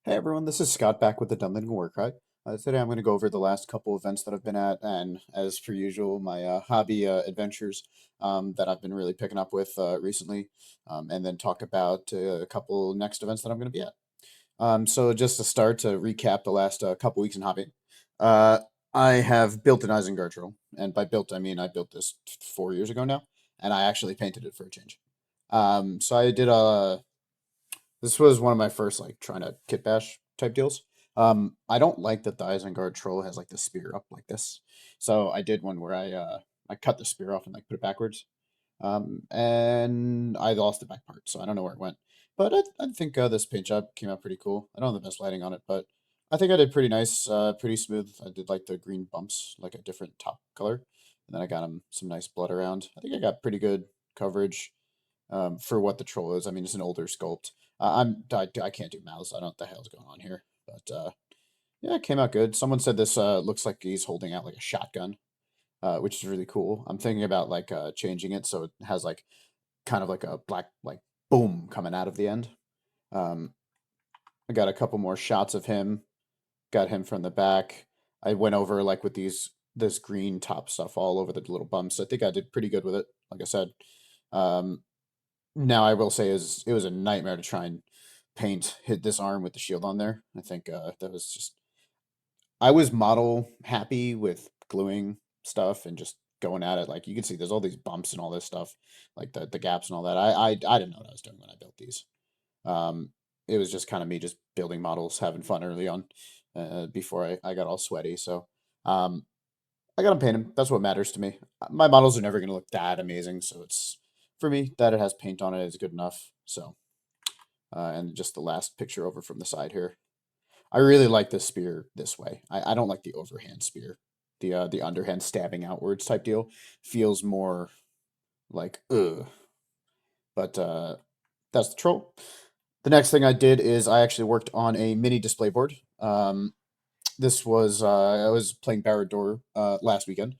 Hey everyone, this is Scott back with the Dumpling Warcry. Today I'm going to go over the last couple events that I've been at, and as per usual, my hobby adventures that I've been really picking up with recently, and then talk about a couple next events that I'm going to be at. So just to start to recap the last couple weeks in hobby, uh, I have built an Isengard troll, and by built I mean I built this 4 years ago now, and I actually painted it for a change. So I did a This was one of my first like trying to kit bash type deals. I don't like that the Isengard troll has like the spear up like this. So I did one where I cut the spear off and like put it backwards. And I lost the back part, so I don't know where it went. But I think this paint job came out pretty cool. I don't have the best lighting on it, but I think I did pretty nice, pretty smooth. I did like the green bumps, like a different top color, and then I got him some nice blood around. I think I got pretty good coverage for what the troll is. I mean, it's an older sculpt. I can't do mouths. I don't know what the hell's going on here, but yeah, it came out good. Someone said this looks like he's holding out like a shotgun, which is really cool. I'm thinking about like changing it so it has like kind of like a black like boom coming out of the end. Um, I got a couple more shots of him. Got him from the back. I went over like with this green top stuff all over the little bumps. I think I did pretty good with it. Like I said. Um, Now I will say is it was a nightmare to try and hit this arm with the shield on there. I think that was just I was model happy with gluing stuff and just going at it. Like you can see there's all these bumps and all this stuff, like the gaps and all that. I didn't know what I was doing when I built these. Um it was just kind of me just building models, having fun early on, before I got all sweaty. So I got them painted. That's what matters to me. My models are never gonna look that amazing, so it's for me that it has paint on it is good enough. So and just the last picture over from the side here. I really like this spear this way. I don't like the overhand spear. The underhand stabbing outwards type deal feels more like ugh. But that's the troll. The next thing I did is I actually worked on a mini display board. This was I was playing Barad last weekend.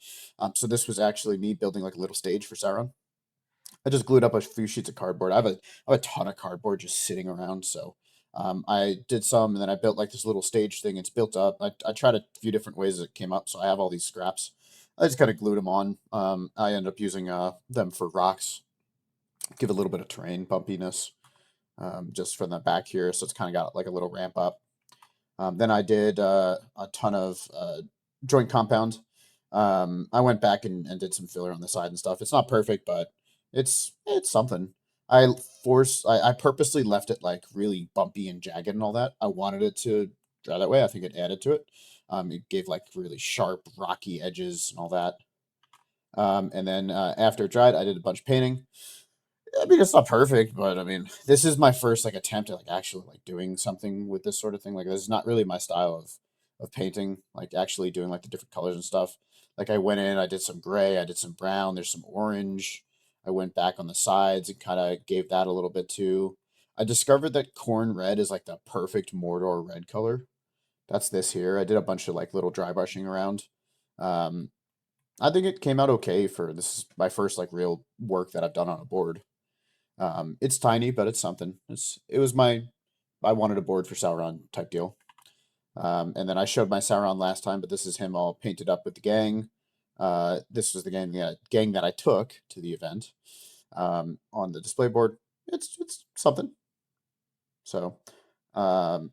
So this was actually me building like a little stage for Sauron. I just glued up a few sheets of cardboard. I have a ton of cardboard just sitting around. So I did some, and then I built like this little stage thing. It's built up. I tried a few different ways it came up. So I have all these scraps. I just kind of glued them on. I ended up using them for rocks, give a little bit of terrain bumpiness, just from the back here. So it's kind of got like a little ramp up. Then I did a ton of joint compound. I went back and did some filler on the side and stuff. It's not perfect, but it's something. I purposely left it like really bumpy and jagged and all that. I wanted it to dry that way. I think it added to it. It gave like really sharp, rocky edges and all that. And then after it dried, I did a bunch of painting. I mean, it's not perfect, but I mean, this is my first like attempt at like actually like doing something with this sort of thing. Like, this is not really my style of painting. Like, actually doing like the different colors and stuff. Like, I went in, I did some gray, I did some brown. There's some orange. I went back on the sides and kind of gave that a little bit too. I discovered that corn red is like the perfect Mordor red color. That's this here. I did a bunch of like little dry brushing around. Um, I think it came out okay for this is my first like real work that I've done on a board. It's tiny, but it's something. It was my I wanted a board for Sauron type deal. And then I showed my Sauron last time, but this is him all painted up with the gang. This was the gang that I took to the event on the display board. It's something. So um,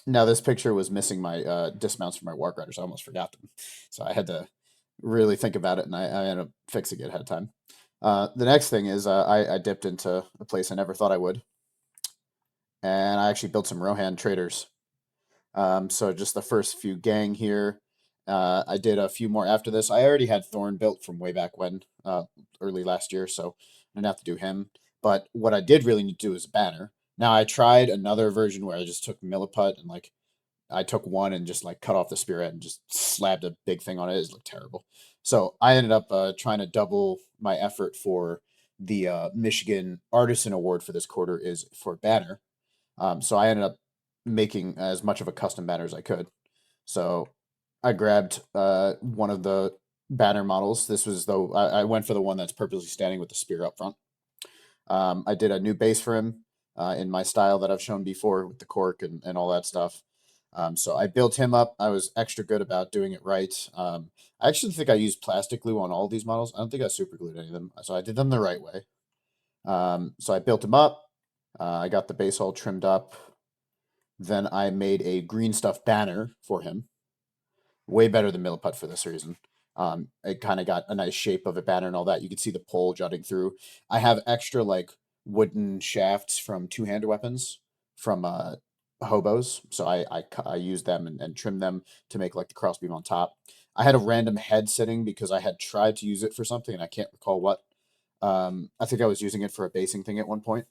now this picture was missing my dismounts for my Wark Riders. I almost forgot them, so I had to really think about it, and I ended up fixing it ahead of time. The next thing is I dipped into a place I never thought I would, and I actually built some Rohan traders. So just the first few gang here. I did a few more after this. I already had Thorn built from way back when, early last year, so I didn't have to do him. But what I did really need to do is a banner. Now I tried another version where I just took Milliput and like I took one and just like cut off the spearhead and just slapped a big thing on it. It looked terrible. So I ended up trying to double my effort for the Michigan Artisan Award for this quarter is for banner. So I ended up making as much of a custom banner as I could. So I grabbed one of the banner models. This was I went for the one that's purposely standing with the spear up front. I did a new base for him. in my style that I've shown before with the cork and all that stuff. So I built him up. I was extra good about doing it right. I actually think I used plastic glue on all these models. I don't think I super glued any of them, so I did them the right way. So I built him up. I got the base all trimmed up. Then I made a green stuff banner for him. Way better than Milliput for this reason. It kind of got a nice shape of a banner and all that. You can see the pole jutting through. I have extra like wooden shafts from two-handed weapons from hobos, so I use them and trim them to make like the crossbeam on top. I had a random head sitting because I had tried to use it for something and I can't recall what. I think I was using it for a basing thing at one point,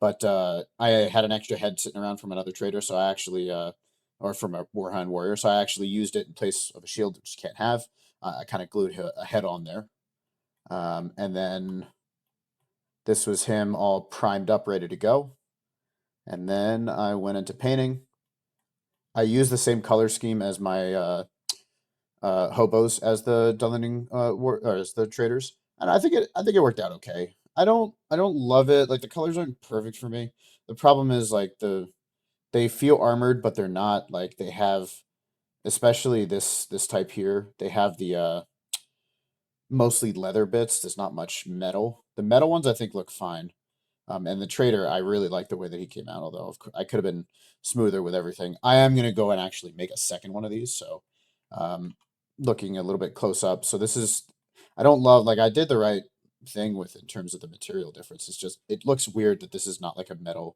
but I had an extra head sitting around from another trader, so I actually or from a Warhound warrior, so I actually used it in place of a shield, which you can't have. I kind of glued a head on there, and then this was him all primed up, ready to go. And then I went into painting. I used the same color scheme as my hobos as the Dunlending or as the traders, and I think it worked out okay. I don't love it. Like the colors aren't perfect for me. The problem is like they feel armored, but they're not. Like they have, especially this type here. They have the mostly leather bits. There's not much metal. The metal ones I think look fine. And the trader, I really like the way that he came out. Although I could have been smoother with everything. I am gonna go and actually make a second one of these. So, um, looking a little bit close up. So this is, I don't love like I did the right thing with in terms of the material difference. It's just it looks weird that this is not like a metal,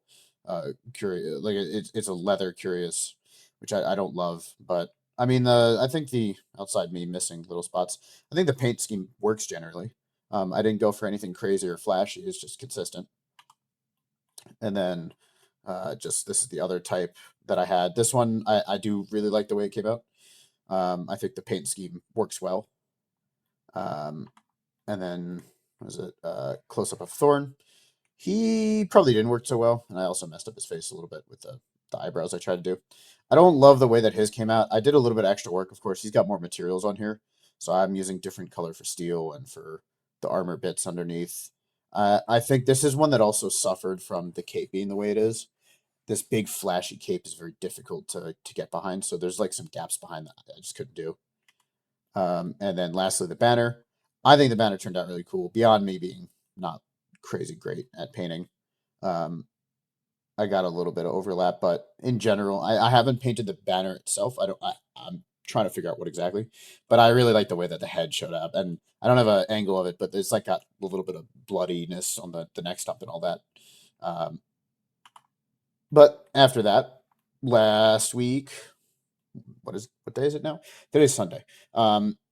curious like it's a leather curious, which I don't love. But I mean I think the outside me missing little spots. I think the paint scheme works generally. I didn't go for anything crazy or flashy. It's just consistent. And then just this is the other type that I had. This one I do really like the way it came out. I think the paint scheme works well. Um, and then was it close up of Thorn? He probably didn't work so well, and I also messed up his face a little bit with the eyebrows I tried to do. I don't love the way that his came out. I did a little bit of extra work, of course. He's got more materials on here, so I'm using different color for steel and for the armor bits underneath. I think this is one that also suffered from the cape being the way it is. This big flashy cape is very difficult to get behind, so there's like some gaps behind that I just couldn't do. And then lastly, the banner. I think the banner turned out really cool, beyond me being not crazy great at painting. Um, I got a little bit of overlap, but in general, I haven't painted the banner itself. I'm trying to figure out what exactly, but I really like the way that the head showed up, and I don't have an angle of it, but it's like got a little bit of bloodiness on the next up and all that. Um, but after that, last week, what day is it now? Today's Sunday.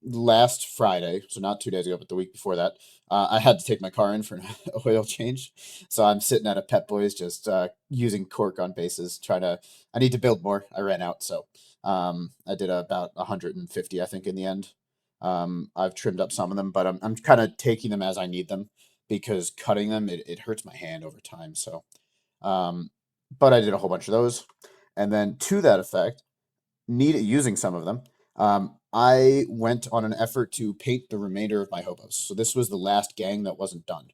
Last Friday, so not 2 days ago, but the week before that, I had to take my car in for an oil change. So I'm sitting at a Pet Boys, just using cork on bases, trying to. I need to build more. I ran out, so I did about 150, I think, in the end. I've trimmed up some of them, but I'm kind of taking them as I need them because cutting them it hurts my hand over time. So, um, but I did a whole bunch of those, and then to that effect using some of them. I went on an effort to paint the remainder of my hobos. So this was the last gang that wasn't done.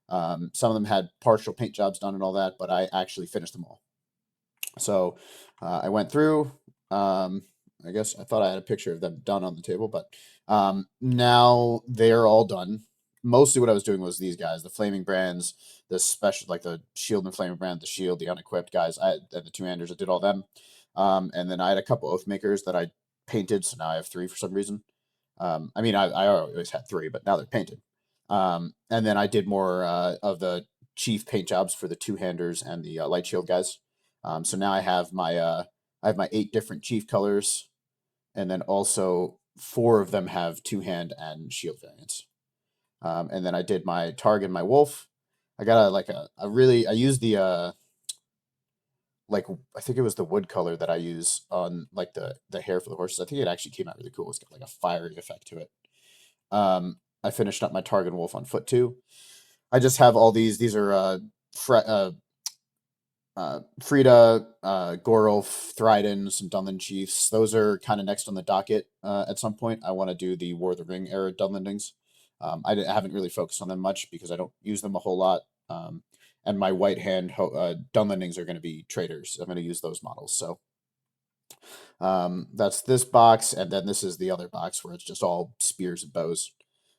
Some of them had partial paint jobs done and all that, but I actually finished them all. So I went through. Um, I guess I thought I had a picture of them done on the table, but now they're all done. Mostly what I was doing was these guys, the flaming brands, the special, like the shield and flaming brand, the shield, the unequipped guys, and the two-handers. I did all them. And then I had a couple oath makers that I painted, so now I have three for some reason. I mean, I always had three, but now they're painted. And then I did more of the chief paint jobs for the two-handers and the light shield guys. So now I have my 8 different chief colors, and then also 4 of them have two-hand and shield variants. And then I did my target, my wolf. I got a really I used the like I think it was the wood color that I use on like the hair for the horses. I think it actually came out really cool. It's got like a fiery effect to it. I finished up my target wolf on foot too. I just have all these. These are Frida, Gorolf, Thryden, some Dunland Chiefs. Those are kind of next on the docket at some point. I want to do the War of the Ring era Dunlandings. I haven't really focused on them much because I don't use them a whole lot. and my white hand Dunlendings are going to be traders. I'm going to use those models. So that's this box, and then this is the other box where it's just all spears and bows.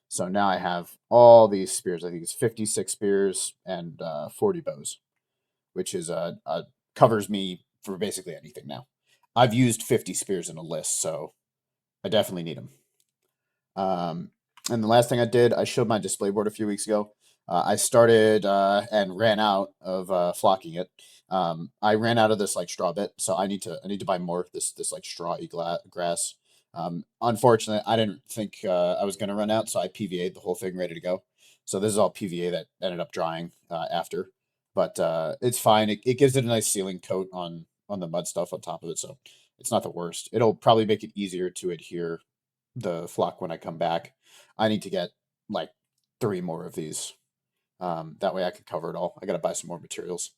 So now I have all these spears. I think it's 56 spears and 40 bows, which is covers me for basically anything now. I've used 50 spears in a list, so I definitely need them. And the last thing I did, I showed my display board a few weeks ago. I started and ran out of flocking it. I ran out of this like straw bit, so I need to buy more this like strawy grass. Unfortunately, I didn't think I was going to run out, so I PVA'd the whole thing ready to go. So this is all PVA that ended up drying after, but it's fine. It gives it a nice sealing coat on the mud stuff on top of it, so it's not the worst. It'll probably make it easier to adhere the flock when I come back. I need to get like 3 more of these. That way I can cover it all. I got to buy some more materials.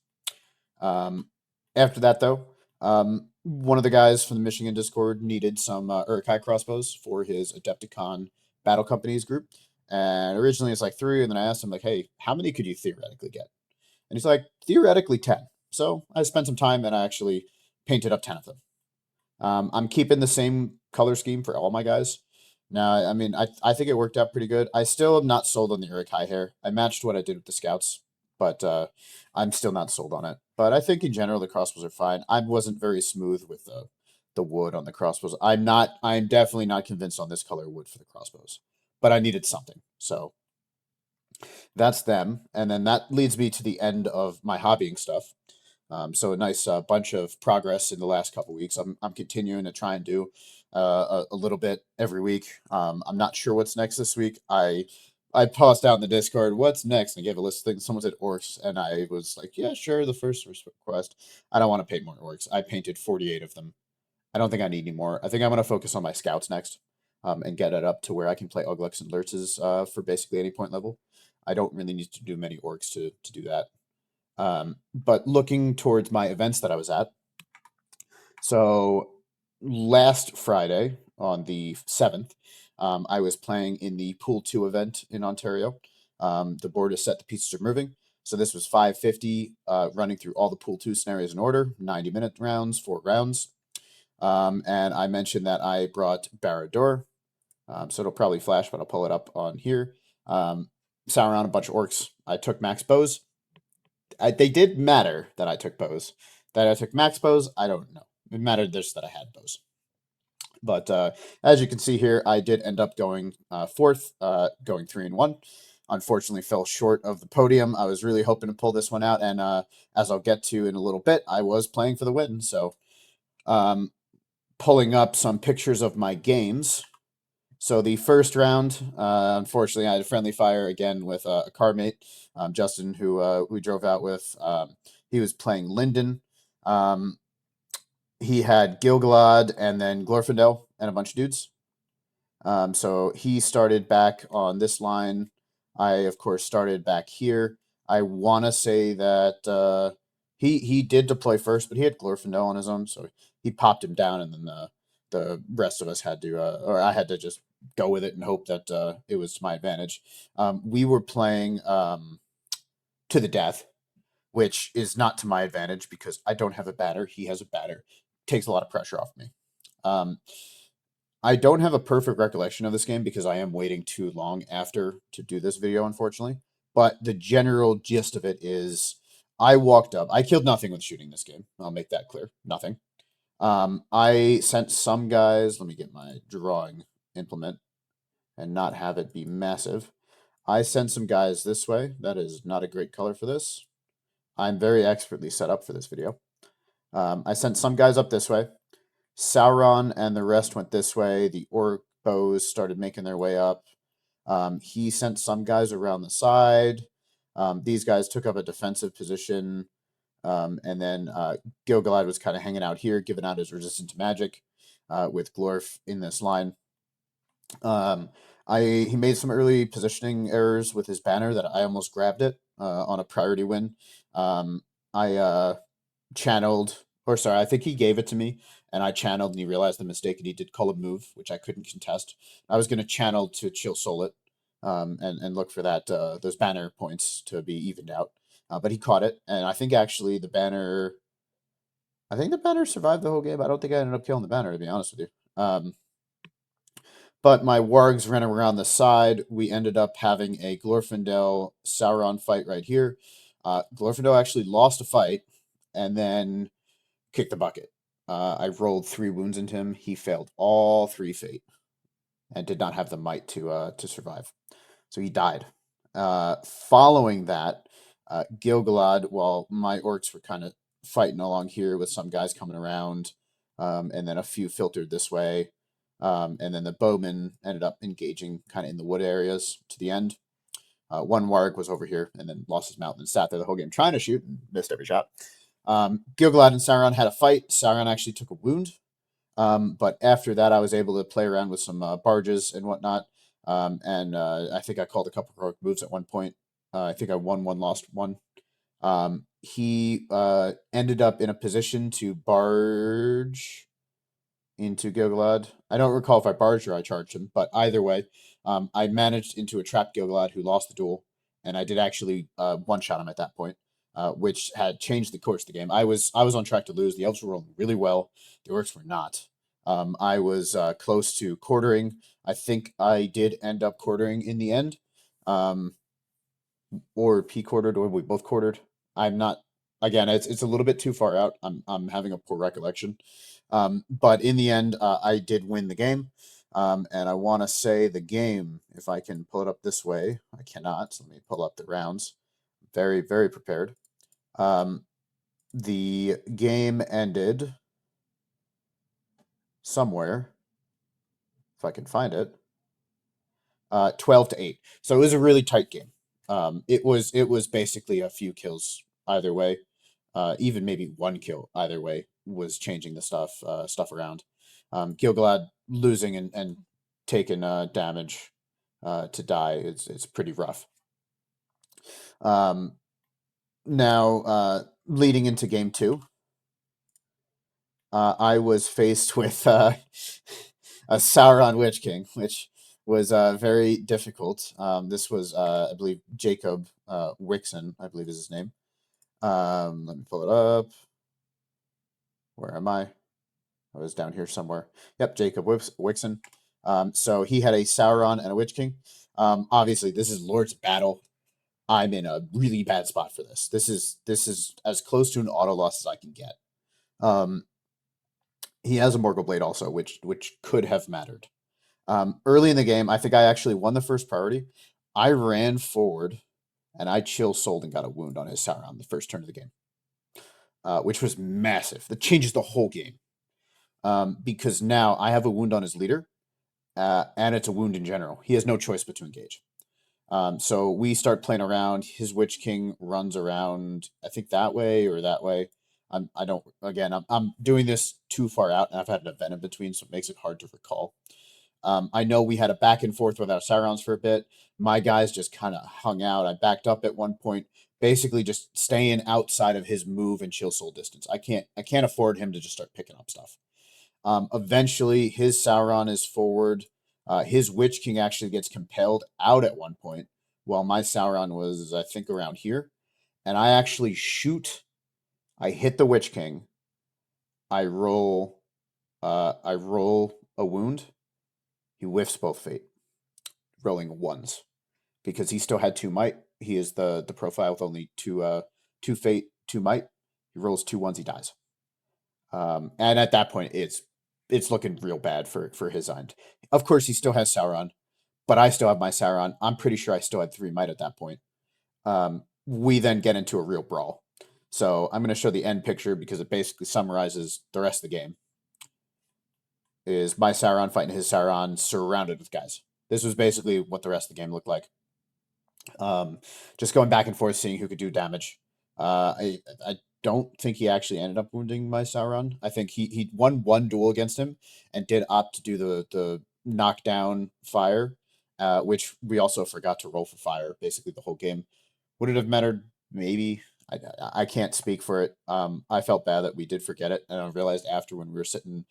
After that, though, one of the guys from the Michigan Discord needed some Uruk-hai crossbows for his Adepticon Battle Companies group. And originally it's like 3, and then I asked him, like, hey, how many could you theoretically get? And he's like, theoretically 10. So I spent some time and I actually painted up 10 of them. I'm keeping the same color scheme for all my guys. Now, I mean, I think it worked out pretty good. I still am not sold on the Uruk-hai hair. I matched what I did with the scouts, but I'm still not sold on it. But I think in general the crossbows are fine. I wasn't very smooth with the wood on the crossbows. I'm definitely not convinced on this color wood for the crossbows. But I needed something. So that's them. And then that leads me to the end of my hobbying stuff. So a nice bunch of progress in the last couple weeks. I'm continuing to try and do a little bit every week. I'm not sure what's next this week. I paused out in the Discord, what's next? And I gave a list of things. Someone said orcs, and I was like, yeah, sure, the first request. I don't want to paint more orcs. I painted 48 of them. I don't think I need any more. I think I'm going to focus on my scouts next, and get it up to where I can play Uglux and Lurtzes for basically any point level. I don't really need to do many orcs to do that. But looking towards my events that I was at, so last Friday on the 7th, I was playing in the Pool 2 event in Ontario. The board is set, the pieces are moving. So this was 550, running through all the Pool 2 scenarios in order, 90-minute rounds, 4 rounds. And I mentioned that I brought Barad-dûr. So it'll probably flash, but I'll pull it up on here. Sauron, a bunch of orcs. I took max bows. They did matter that I took bows. That I took max bows, I don't know. It mattered just that I had bows. But as you can see here, I did end up going fourth, going 3-1. Unfortunately, fell short of the podium. I was really hoping to pull this one out, and as I'll get to in a little bit, I was playing for the win. So, pulling up some pictures of my games. So the first round, unfortunately, I had a friendly fire again with a car mate, Justin, who we drove out with. He was playing Linden. He had Gilgalad and then Glorfindel and a bunch of dudes. So he started back on this line. I, of course, started back here. I want to say that he did deploy first, but he had Glorfindel on his own, so he popped him down, and then the rest of us had to, or I had to just go with it and hope that it was to my advantage. We were playing to the death, which is not to my advantage because I don't have a batter. He has a batter. Takes a lot of pressure off me. I don't have a perfect recollection of this game because I am waiting too long after to do this video, unfortunately. But the general gist of it is I walked up. I killed nothing with shooting this game. I'll make that clear. Nothing. I sent some guys. Let me get my drawing implement and not have it be massive. I sent some guys this way. That is not a great color for this. I'm very expertly set up for this video. I sent some guys up this way. Sauron and the rest went this way. The orc bows started making their way up. He sent some guys around the side. These guys took up a defensive position. And then Gilgalad was kind of hanging out here, giving out his resistance to magic with Glorf in this line. He made some early positioning errors with his banner that I almost grabbed it on a priority win. I channeled, or sorry, I think he gave it to me, and I channeled, and he realized the mistake, and he did call a move, which I couldn't contest. I was going to channel to chill soul it, and look for that those banner points to be evened out. but he caught it, and I think actually the banner. I think the banner survived the whole game. I don't think I ended up killing the banner, to be honest with you. But my wargs ran around the side. We ended up having a Glorfindel Sauron fight right here. Glorfindel actually lost a fight and then kicked the bucket. I rolled 3 wounds into him. He failed all 3 fate and did not have the might to survive. So he died. Following that, Gilgalad, while my orcs were kind of fighting along here with some guys coming around, and then a few filtered this way, and then the bowmen ended up engaging kind of in the wood areas to the end. One warg was over here and then lost his mount and sat there the whole game trying to shoot and missed every shot. Gilgalad and Sauron had a fight. Sauron actually took a wound. But after that, I was able to play around with some barges and whatnot. And I think I called a couple heroic moves at one point. I think I won one, lost one. He ended up in a position to barge into Gilgalad. I don't recall if I barged or I charged him, but either way, I managed into a trap Gilgalad who lost the duel, and I did actually one-shot him at that point, which had changed the course of the game. I was on track to lose. The elves were rolling really well. The orcs were not. I was close to quartering. I think I did end up quartering in the end, or P quartered, or we both quartered. I'm not. Again, it's a little bit too far out. I'm having a poor recollection. But in the end, I did win the game. And I want to say the game, if I can pull it up this way, I cannot. So let me pull up the rounds. Very, very prepared. The game ended somewhere, if I can find it, 12-8. So it was a really tight game. It was basically a few kills either way. Even maybe one kill either way was changing the stuff around. Gilgalad losing and taking damage to die. It's pretty rough. Now, leading into game 2, I was faced with a Sauron Witch King, which was very difficult. This was, I believe, Jacob Wixon, I believe is his name. Let me pull it up. Where am I? I was down here somewhere. Yep, Jacob Wixon. So he had a Sauron and a Witch King. Obviously, this is Lord's Battle. I'm in a really bad spot for this. This is as close to an auto loss as I can get. He has a Morgul Blade also, which could have mattered. Early in the game, I think I actually won the first priority. I ran forward and I chill souled and got a wound on his Sauron the first turn of the game, which was massive. That changes the whole game. Because now I have a wound on his leader, and it's a wound in general. He has no choice but to engage. So we start playing around. His Witch King runs around, I think that way or that way. I don't. Again, I'm doing this too far out, and I've had an event in between, so it makes it hard to recall. I know we had a back and forth with our Saurons for a bit. My guys just kind of hung out. I backed up at one point, basically just staying outside of his move and chill soul distance. I can't afford him to just start picking up stuff. Eventually, his Sauron is forward. His Witch King actually gets compelled out at one point, while my Sauron was, I think, around here. And I actually shoot. I hit the Witch King. I roll a wound. He whiffs both fate, rolling ones because he still had 2 might. He is the profile with only 2 fate, 2 might. He rolls 2 ones, he dies. And at that point, it's looking real bad for his end. Of course, he still has Sauron, but I still have my Sauron. I'm pretty sure I still had 3 might at that point. We then get into a real brawl. So I'm going to show the end picture because it basically summarizes the rest of the game. Is my Sauron fighting his Sauron surrounded with guys. This was basically what the rest of the game looked like. Just going back and forth, seeing who could do damage. I don't think he actually ended up wounding my Sauron. I think he won one duel against him and did opt to do the knockdown fire, which we also forgot to roll for fire basically the whole game. Would it have mattered? Maybe. I can't speak for it. I felt bad that we did forget it, and I realized after when we were sitting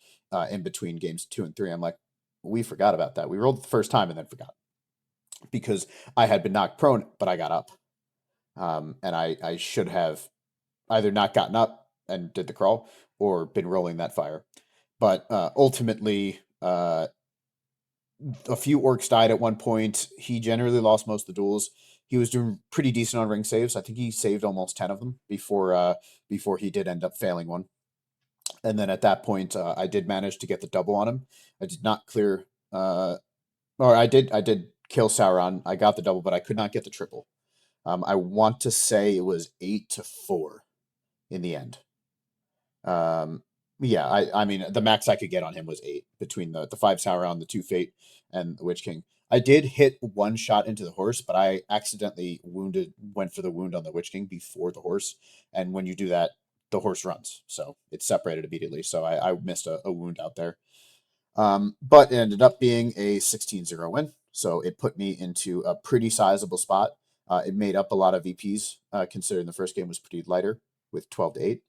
in between games 2 and 3, I'm like, we forgot about that. We rolled it the first time and then forgot because I had been knocked prone, but I got up. And I should have either not gotten up and did the crawl or been rolling that fire. But ultimately, a few orcs died at one point. He generally lost most of the duels. He was doing pretty decent on ring saves. I think he saved almost 10 of them before he did end up failing one. And then at that point, I did manage to get the double on him. I did not clear, or I did kill Sauron. I got the double, but I could not get the triple. I want to say it was 8-4 in the end. Yeah, I mean the max I could get on him was 8 between the 5 Sauron, the 2 Fate, and the Witch King. I did hit one shot into the horse, but I accidentally went for the wound on the Witch King before the horse, and when you do that, the horse runs, so it's separated immediately. So I missed a wound out there. But it ended up being a 16-0 win, so it put me into a pretty sizable spot. It made up a lot of VPs, considering the first game was pretty lighter with 12-8.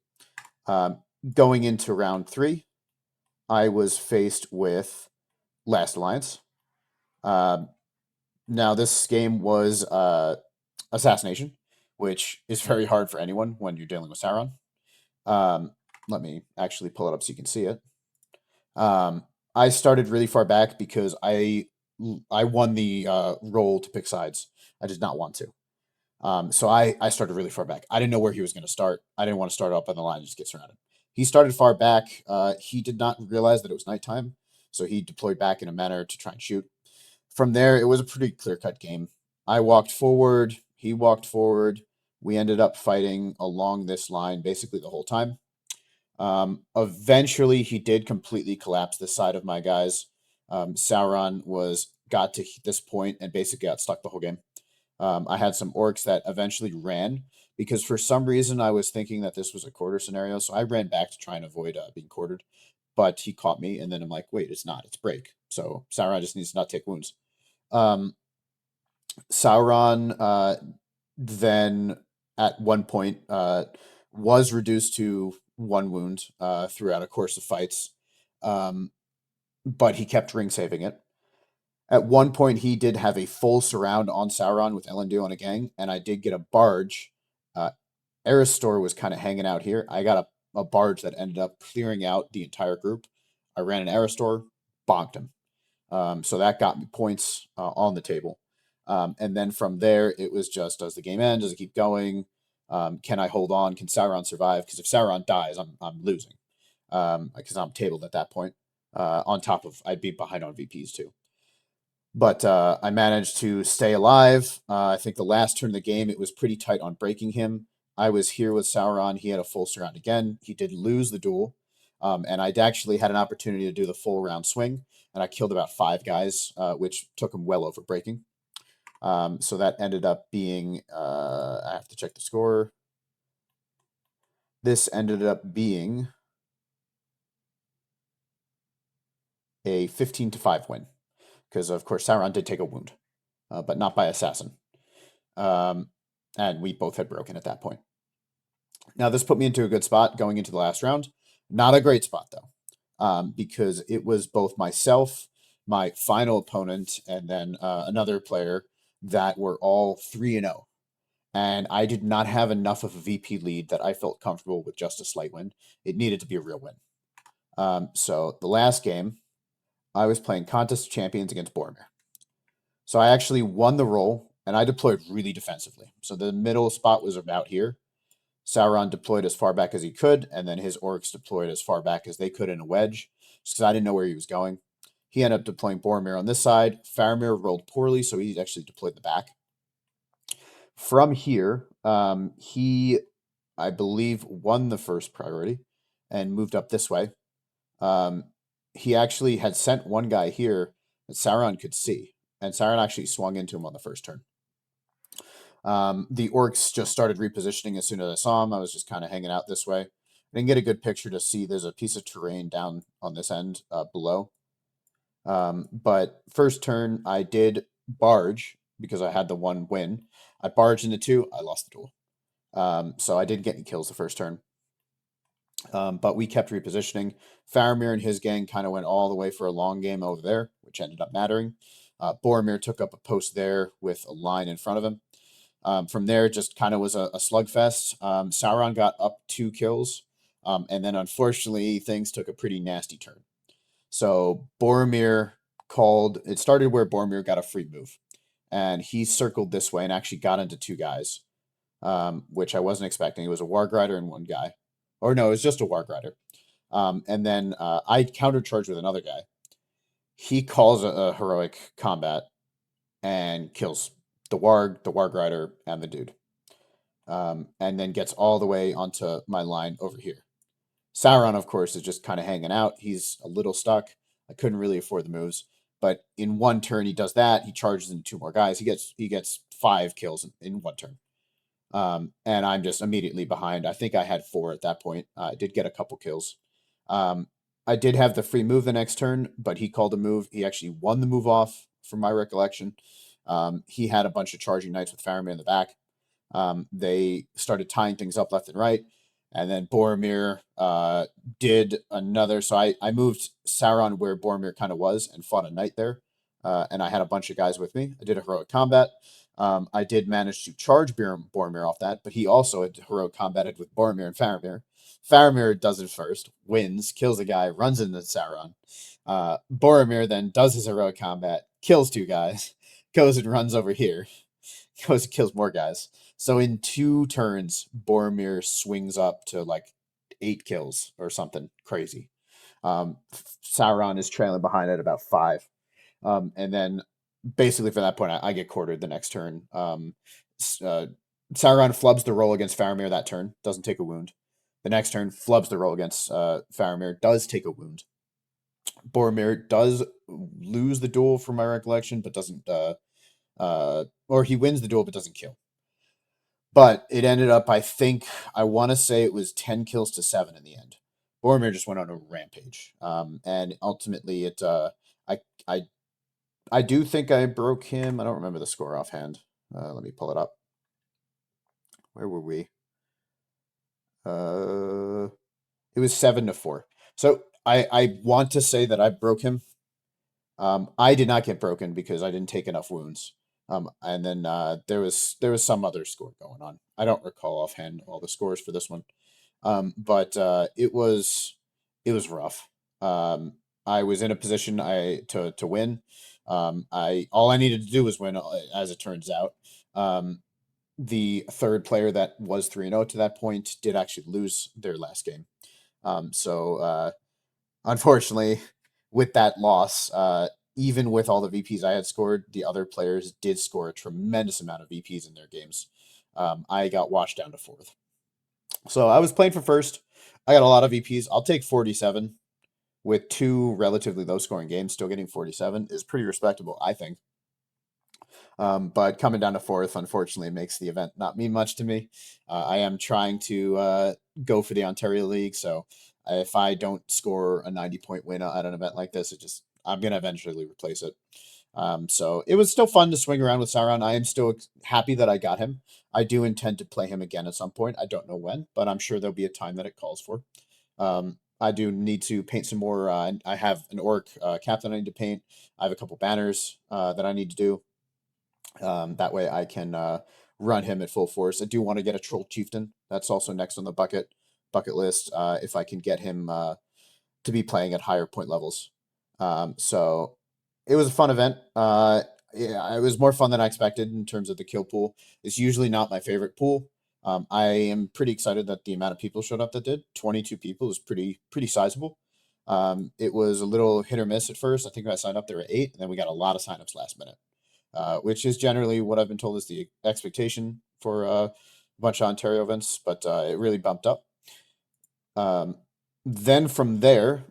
Um, Going into round 3, I was faced with Last Alliance. Now, this game was Assassination, which is very hard for anyone when you're dealing with Sauron. Let me actually pull it up so you can see it. I started really far back because I won the roll to pick sides. I did not want to. So I started really far back. I didn't know where he was going to start. I didn't want to start up on the line and just get surrounded. He started far back. He did not realize that it was nighttime, so he deployed back in a manner to try and shoot. From there, it was a pretty clear-cut game. I walked forward. He walked forward. We ended up fighting along this line basically the whole time. Eventually, he did completely collapse this side of my guys. Sauron got to this point and basically got stuck the whole game. I had some orcs that eventually ran because for some reason I was thinking that this was a quarter scenario, so I ran back to try and avoid being quartered. But he caught me, and then I'm like, wait, it's not, it's break. So Sauron just needs to not take wounds. Um, Sauron then at one point was reduced to 1 wound throughout a course of fights, but he kept ring saving it. At one point, he did have a full surround on Sauron with Elendil and a gang, and I did get a barge. Uh, Aristor was kind of hanging out here. I got a barge that ended up clearing out the entire group. I ran an Aristor, bonked him. So that got me points on the table. And then from there, it was just, does the game end? Does it keep going? Can I hold on? Can Sauron survive? Because if Sauron dies, I'm losing. Because I'm tabled at that point. On top of, I'd be behind on VPs too. But I managed to stay alive. I think the last turn of the game, it was pretty tight on breaking him. I was here with Sauron. He had a full surround again. He did lose the duel. And I'd actually had an opportunity to do the full round swing, and I killed about 5 guys, which took him well over breaking. So that ended up being, I have to check the score. This ended up being a 15-5 win, because of course Sauron did take a wound, but not by assassin. And we both had broken at that point. Now, this put me into a good spot going into the last round. Not a great spot, though, because it was both myself, my final opponent, and then another player that were all 3-0. And I did not have enough of a VP lead that I felt comfortable with just a slight win. It needed to be a real win. So the last game, I was playing Contest of Champions against Boromir. So I actually won the roll, and I deployed really defensively. So the middle spot was about here. Sauron deployed as far back as he could, and then his orcs deployed as far back as they could in a wedge, just because I didn't know where he was going. He ended up deploying Boromir on this side. Faramir rolled poorly, so he actually deployed the back. From here, he, I believe, won the first priority and moved up this way. He actually had sent one guy here that Sauron could see, and Sauron actually swung into him on the first turn. The orcs just started repositioning as soon as I saw them. I was just kind of hanging out this way. I didn't get a good picture to see. There's a piece of terrain down on this end below. But first turn, I did barge because I had the 1 win. I barged into 2. I lost the duel. So I didn't get any kills the first turn. But we kept repositioning. Faramir and his gang kind of went all the way for a long game over there, which ended up mattering. Boromir took up a post there with a line in front of him. From there, it just kind of was a slugfest. Sauron got up 2 kills, and then unfortunately, things took a pretty nasty turn. So Boromir called. It started where Boromir got a free move, and he circled this way and actually got into 2 guys, which I wasn't expecting. It was a Warg Rider and 1 guy, or no, it was just a Warg Rider. And then I countercharged with another guy. He calls a heroic combat and kills the Warg Rider, and the dude. And then gets all the way onto my line over here. Sauron, of course, is just kind of hanging out. He's a little stuck. I couldn't really afford the moves, but in one turn he does that. He charges in 2 more guys. He gets 5 kills in one turn. And I'm just immediately behind. I think I had 4 at that point. I did get a couple kills. Um, I did have the free move the next turn, but he called a move. He actually won the move off, from my recollection. He had a bunch of charging knights with Faramir in the back. They started tying things up left and right. And then Boromir did another. So I moved Sauron where Boromir kind of was and fought a knight there. And I had a bunch of guys with me. I did a heroic combat. I did manage to charge Boromir off that, but he also had heroic combated with Boromir and Faramir. Faramir does it first, wins, kills a guy, runs into Sauron. Boromir then does his heroic combat, kills 2 guys, goes and runs over here, goes and kills more guys. So in 2 turns, Boromir swings up to like 8 kills or something crazy. Sauron is trailing behind at about 5. And then basically from that point, I get quartered the next turn. Sauron flubs the roll against Faramir that turn, doesn't take a wound. The next turn, flubs the roll against Faramir, does take a wound. Boromir does lose the duel, from my recollection, but doesn't, or he wins the duel but doesn't kill. But it ended up, I want to say it was 10 kills to 7 in the end. Boromir just went on a rampage. And ultimately, I I do think I broke him. I don't remember the score offhand. Let me pull it up. Where were we? It was 7-4. So I want to say that I broke him. I did not get broken because I didn't take enough wounds. And then there was some other score going on. I don't recall offhand all the scores for this one. But it was rough. I was in a position to win. All I needed to do was win, as it turns out. The third player that was 3-0 to that point did actually lose their last game. So unfortunately, with that loss, even with all the VPs I had scored, the other players did score a tremendous amount of VPs in their games. I got washed down to 4th. So I was playing for first. I got a lot of VPs. I'll take 47 with 2 relatively low scoring games. Still getting 47 is pretty respectable, I think. But coming down to 4th, unfortunately, makes the event not mean much to me. I am trying to go for the Ontario League, so if I don't score a 90-point win at an event like this, I'm going to eventually replace it. So it was still fun to swing around with Sauron. I am still happy that I got him. I do intend to play him again at some point. I don't know when, but I'm sure there'll be a time that it calls for. I do need to paint some more. I have an orc captain I need to paint. I have a couple banners that I need to do. That way I can run him at full force. I do want to get a troll chieftain. That's also next on the bucket list. If I can get him to be playing at higher point levels. So it was a fun event. Yeah, it was more fun than I expected in terms of the kill pool. It's usually not my favorite pool. I am pretty excited that the amount of people showed up that did. 22 people is pretty sizable. It was a little hit or miss at first. I think I signed up there at 8, and then we got a lot of signups last minute, which is generally what I've been told is the expectation for a bunch of Ontario events, but it really bumped up. Then from there,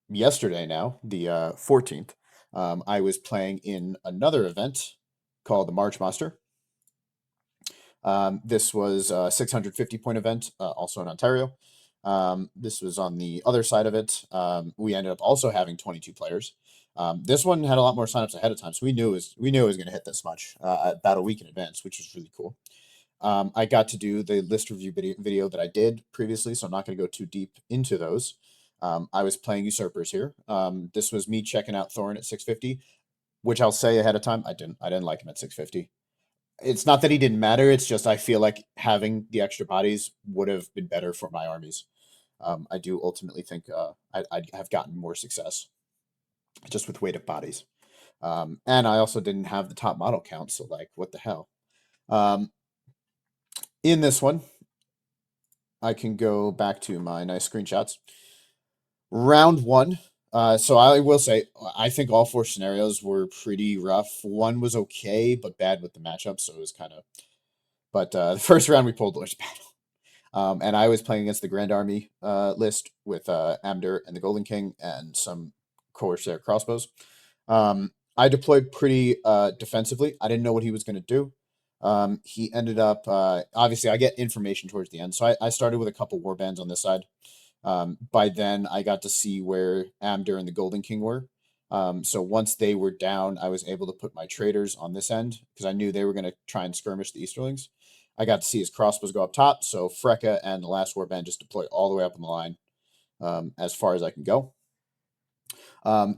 yesterday now, the 14th, I was playing in another event called the March Muster. This was a 650 point event, also in Ontario. This was on the other side of it. We ended up also having 22 players. This one had a lot more signups ahead of time, so we knew it was going to hit this much about a week in advance, which was really cool. I got to do the list review video that I did previously, so I'm not going to go too deep into those. I was playing usurpers here. This was me checking out Thorin at 650, which I'll say ahead of time, I didn't like him at 650. It's not that he didn't matter. It's just I feel like having the extra bodies would have been better for my armies. I do ultimately think I'd have gotten more success just with weight of bodies. And I also didn't have the top model count, so like, what the hell? Um, in this one, I can go back to my nice screenshots. Round one. So I will say, I think all four scenarios were pretty rough. One was okay, but bad with the matchup, so it was kind of. But the first round we pulled Lord's Battle. And I was playing against the Grand Army list with Amdur and the Golden King and some Corsair crossbows. I deployed pretty defensively. I didn't know what he was going to do. He ended up, obviously, I get information towards the end. So I started with a couple warbands on this side. By then, I got to see where Amdur and the Golden King were. So once they were down, I was able to put my traders on this end because I knew they were going to try and skirmish the Easterlings. I got to see his crossbows go up top, so Freka and the last warband just deploy all the way up on the line as far as I can go.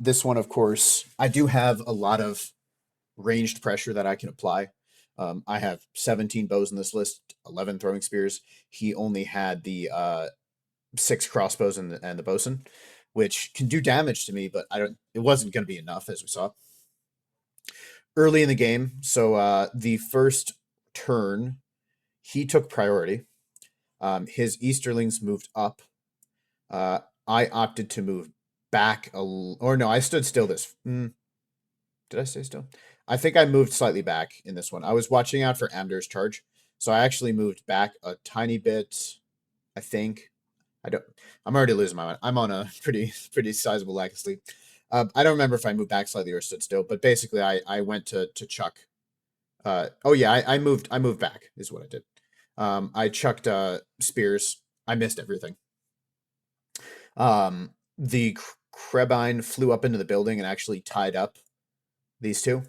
This one, of course, I do have a lot of ranged pressure that I can apply. I have 17 bows in this list, 11 throwing spears. He only had the 6 crossbows and the bosun, which can do damage to me, but I don't. It wasn't going to be enough, as we saw early in the game. So the first turn, he took priority. His Easterlings moved up. I opted to move back, or no, I stood still. Did I stay still? I think I moved slightly back in this one. I was watching out for Amdur's charge, so I actually moved back a tiny bit. I think. I don't. I'm already losing my mind. I'm on a pretty sizable lack of sleep. I don't remember if I moved back slightly or stood still, but basically I went to chuck. Oh yeah, I moved back is what I did. I chucked spears. I missed everything. The Krebine flew up into the building and actually tied up these two.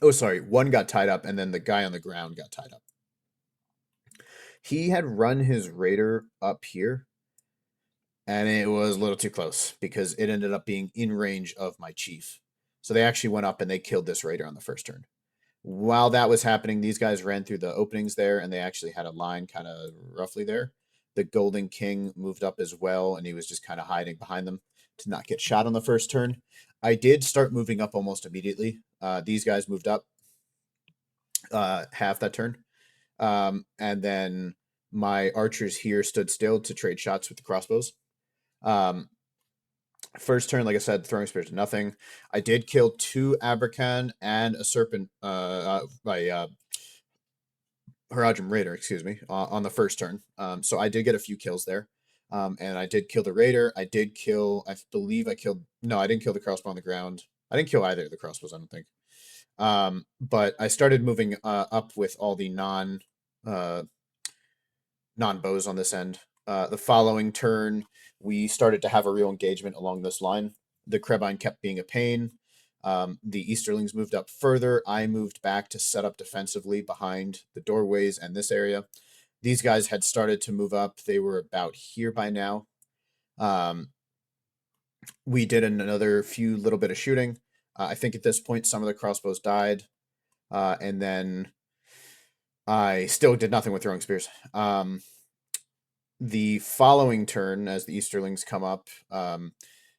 Oh, sorry. One got tied up, and then the guy on the ground got tied up. He had run his raider up here, and it was a little too close because it ended up being in range of my chief. So they actually went up and they killed this raider on the first turn. While that was happening, these guys ran through the openings there, and they actually had a line kind of roughly there. The Golden King moved up as well, and he was just kind of hiding behind them to not get shot on the first turn. I did start moving up almost immediately. These guys moved up half that turn. And then my archers here stood still to trade shots with the crossbows. First turn, like I said, throwing spears to nothing. I did kill 2 Abrakan and a serpent by Harajim Raider, excuse me, on the first turn. So I did get a few kills there. And I did kill the Raider. I did kill, I believe I killed, no, I didn't kill the crossbow on the ground. I didn't kill either of the crossbows, I don't think. But I started moving up with all the non bows on this end. The following turn, we started to have a real engagement along this line. The Krebine kept being a pain. The Easterlings moved up further. I moved back to set up defensively behind the doorways and this area. These guys had started to move up. They were about here by now. We did another few little bit of shooting. I think at this point, some of the crossbows died. And then I still did nothing with throwing spears. The following turn, as the Easterlings come up,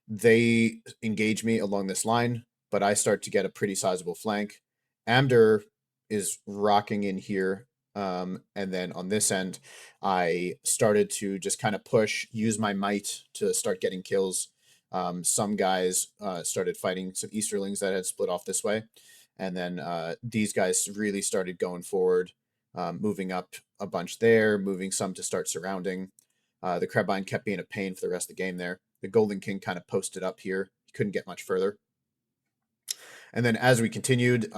they engage me along this line, but I start to get a pretty sizable flank. Amdur is rocking in here. And then on this end, I started to just kind of push, use my might to start getting kills. Some guys started fighting some Easterlings that had split off this way. And then these guys really started going forward, moving up a bunch there, moving some to start surrounding. The Krebine kept being a pain for the rest of the game there. The Golden King kind of posted up here. He couldn't get much further. And then as we continued,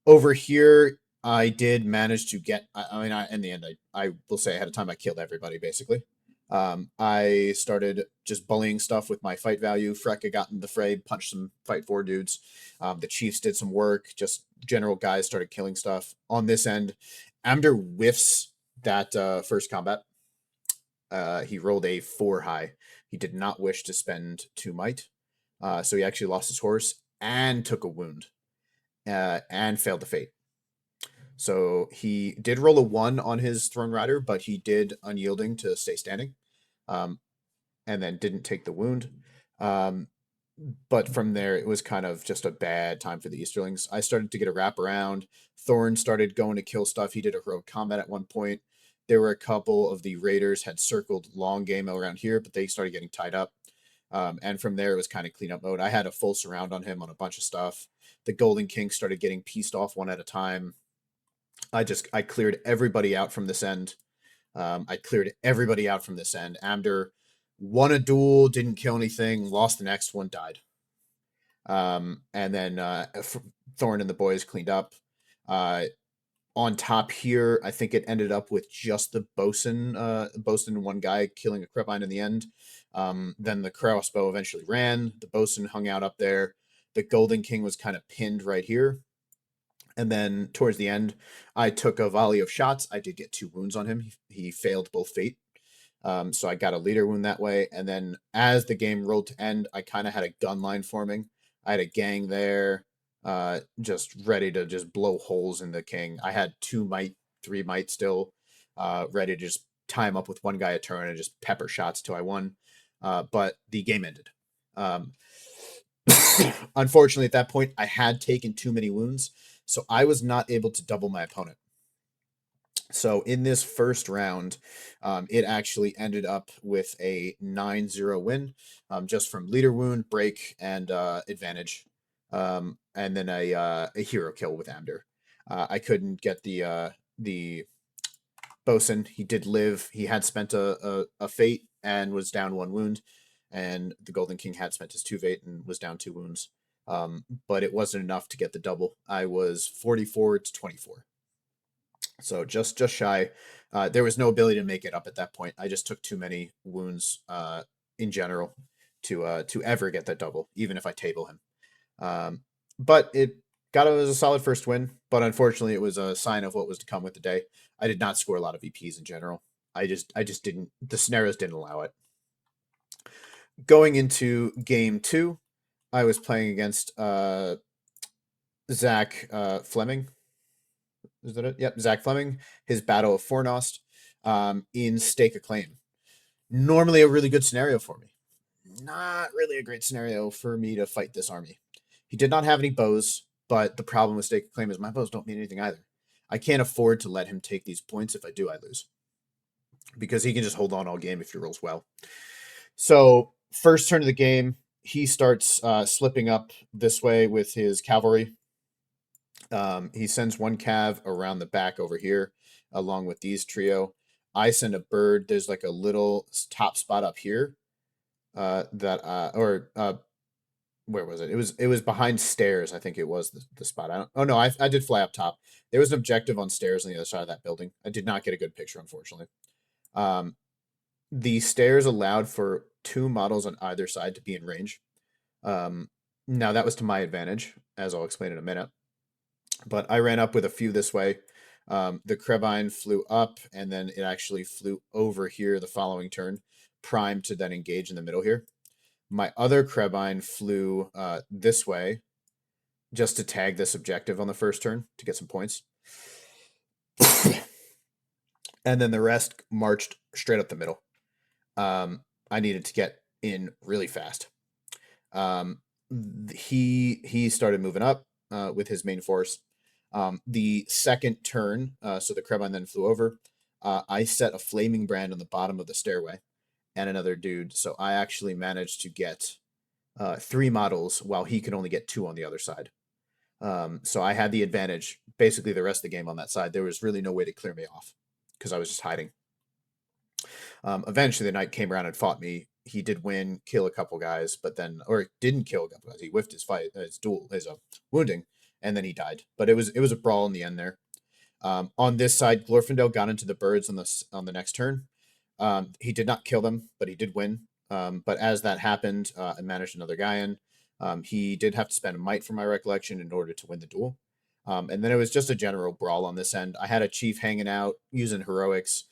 over here, I did manage to get, in the end, I will say ahead of time, I killed everybody, basically. I started just bullying stuff with my fight value. Freka got in the fray, punched some fight 4 dudes. The Chiefs did some work. Just general guys started killing stuff. On this end, Amdur whiffs that first combat. He rolled a 4 high. He did not wish to spend 2 might. So he actually lost his horse and took a wound and failed the fate. So he did roll a 1 on his Throne Rider, but he did unyielding to stay standing, um, and then didn't take the wound. Um, but from there, it was kind of just a bad time for the Easterlings. I started to get a wraparound. Thorn started going to kill stuff. He did a heroic combat at one point. There were a couple of the raiders had circled long game around here, but they started getting tied up. And from there, it was kind of cleanup mode. I had a full surround on him on a bunch of stuff. The Golden King started getting pieced off one at a time. I cleared everybody out from this end. I cleared everybody out from this end. Amder won a duel, didn't kill anything, lost the next one, died. And then Thorn and the boys cleaned up. On top here, I think it ended up with just the bosun and one guy killing a Crevine in the end. Then the crossbow eventually ran. The bosun hung out up there. The Golden King was kind of pinned right here. And then towards the end, I took a volley of shots. I did get 2 wounds on him. He failed both fate. So I got a leader wound that way. And then as the game rolled to end, I kind of had a gun line forming. I had a gang there, just ready to just blow holes in the king. I had 2 might, 3 might still, ready to just tie him up with one guy a turn and just pepper shots till I won. But the game ended. Unfortunately, at that point, I had taken too many wounds, so I was not able to double my opponent. So in this first round, it actually ended up with a 9-0 win, just from leader wound, break, and advantage, and then a hero kill with Amder. I couldn't get the bosun. He did live. He had spent a fate and was down 1 wound, and the Golden King had spent his 2 fate and was down 2 wounds. But it wasn't enough to get the double. I was 44 to 24. So just shy. There was no ability to make it up at that point. I just took too many wounds in general to ever get that double, even if I table him. But it got it as a solid first win. But unfortunately, it was a sign of what was to come with the day. I did not score a lot of VPs in general. I just didn't. The scenarios didn't allow it. Going into game 2, I was playing against Zach Fleming. Is that it? Yep, Zach Fleming. His Battle of Fornost in Stake a Claim. Normally a really good scenario for me. Not really a great scenario for me to fight this army. He did not have any bows, but the problem with Stake a Claim is my bows don't mean anything either. I can't afford to let him take these points. If I do, I lose. Because he can just hold on all game if he rolls well. So first turn of the game, he starts slipping up this way with his cavalry. He sends 1 cav around the back over here, along with these trio. I send a bird. There's like a little top spot up here. Where was it? It was behind stairs. I think it was the spot. I did fly up top. There was an objective on stairs on the other side of that building. I did not get a good picture, unfortunately. The stairs allowed for 2 models on either side to be in range. Now that was to my advantage, as I'll explain in a minute. But I ran up with a few this way. The Crevine flew up, and then it actually flew over here the following turn, primed to then engage in the middle here. My other Crevine flew this way, just to tag this objective on the first turn to get some points. And then the rest marched straight up the middle. I needed to get in really fast. He started moving up with his main force. The second turn, so the Crevine then flew over. I set a flaming brand on the bottom of the stairway and another dude. So I actually managed to get 3 models while he could only get 2 on the other side. So I had the advantage basically the rest of the game on that side. There was really no way to clear me off because I was just hiding. Eventually, the knight came around and fought me. He did win, kill a couple guys, but then, or didn't kill a couple guys. He whiffed his fight, his wounding, and then he died. But it was a brawl in the end there. On this side, Glorfindel got into the birds on the next turn. He did not kill them, but he did win. But as that happened, I managed another guy in. He did have to spend a might, from my recollection, in order to win the duel. And then it was just a general brawl on this end. I had a chief hanging out using heroics.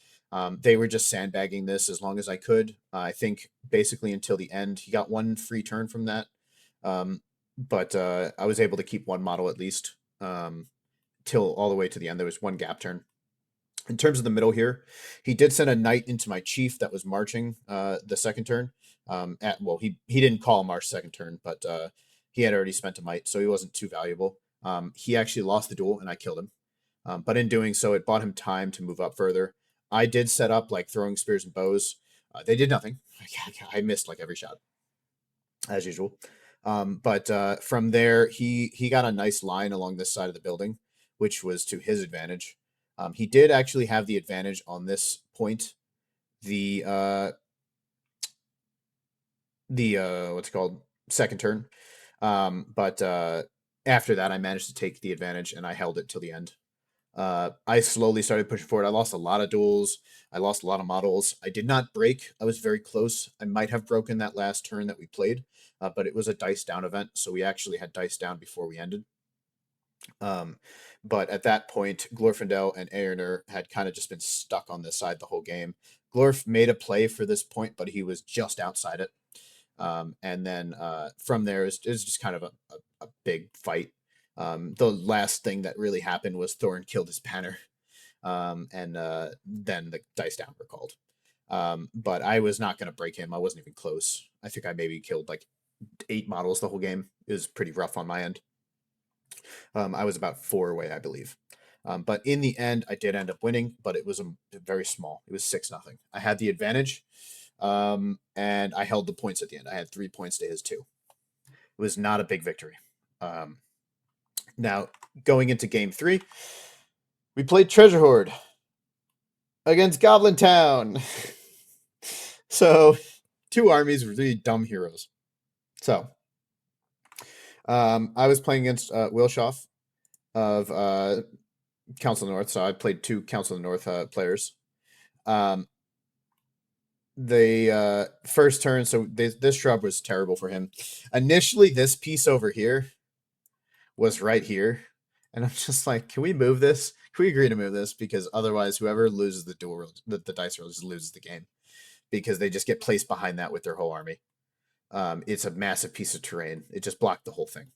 They were just sandbagging this as long as I could. I think basically until the end. He got 1 free turn from that. But I was able to keep 1 model at least. till all the way to the end. There was one gap turn. In terms of the middle here, he did send a knight into my chief that was marching the second turn. He didn't call march second turn, but he had already spent a might, so he wasn't too valuable. He actually lost the duel, and I killed him. But in doing so, it bought him time to move up further. I did set up like throwing spears and bows. They did nothing. I missed like every shot as usual. But from there, he got a nice line along this side of the building, which was to his advantage. He did actually have the advantage on this point. The what's it called, second turn. But after that, I managed to take the advantage and I held it till the end. I slowly started pushing forward. I lost a lot of duels. I lost a lot of models. I did not break. I was very close. I might have broken that last turn that we played, but it was a dice down event, so we actually had dice down before we ended. But at that point, Glorfindel and Aerner had kind of just been stuck on this side the whole game. Glorf made a play for this point, but he was just outside it. And then from there, it was just kind of a big fight. The last thing that really happened was Thorin killed his banner. And then the dice down were called. But I was not going to break him. I wasn't even close. I think I maybe killed like 8 models the whole game. It was pretty rough on my end. I was about 4 away, I believe. But in the end, I did end up winning, but it was very small. It was 6-0. I had the advantage, and I held the points at the end. I had 3 points to his 2. It was not a big victory. Now, going into game 3, we played Treasure Hoard against Goblin Town. So, 2 armies were really dumb heroes. So, I was playing against Wilshoff of Council of the North, so I played 2 Council of the North players. The first turn, so this shrub was terrible for him. Initially, this piece over here was right here, and I'm just like, can we move this? Can we agree to move this? Because otherwise, whoever loses the duel roll, the dice roll, just loses the game, because they just get placed behind that with their whole army. It's a massive piece of terrain. It just blocked the whole thing,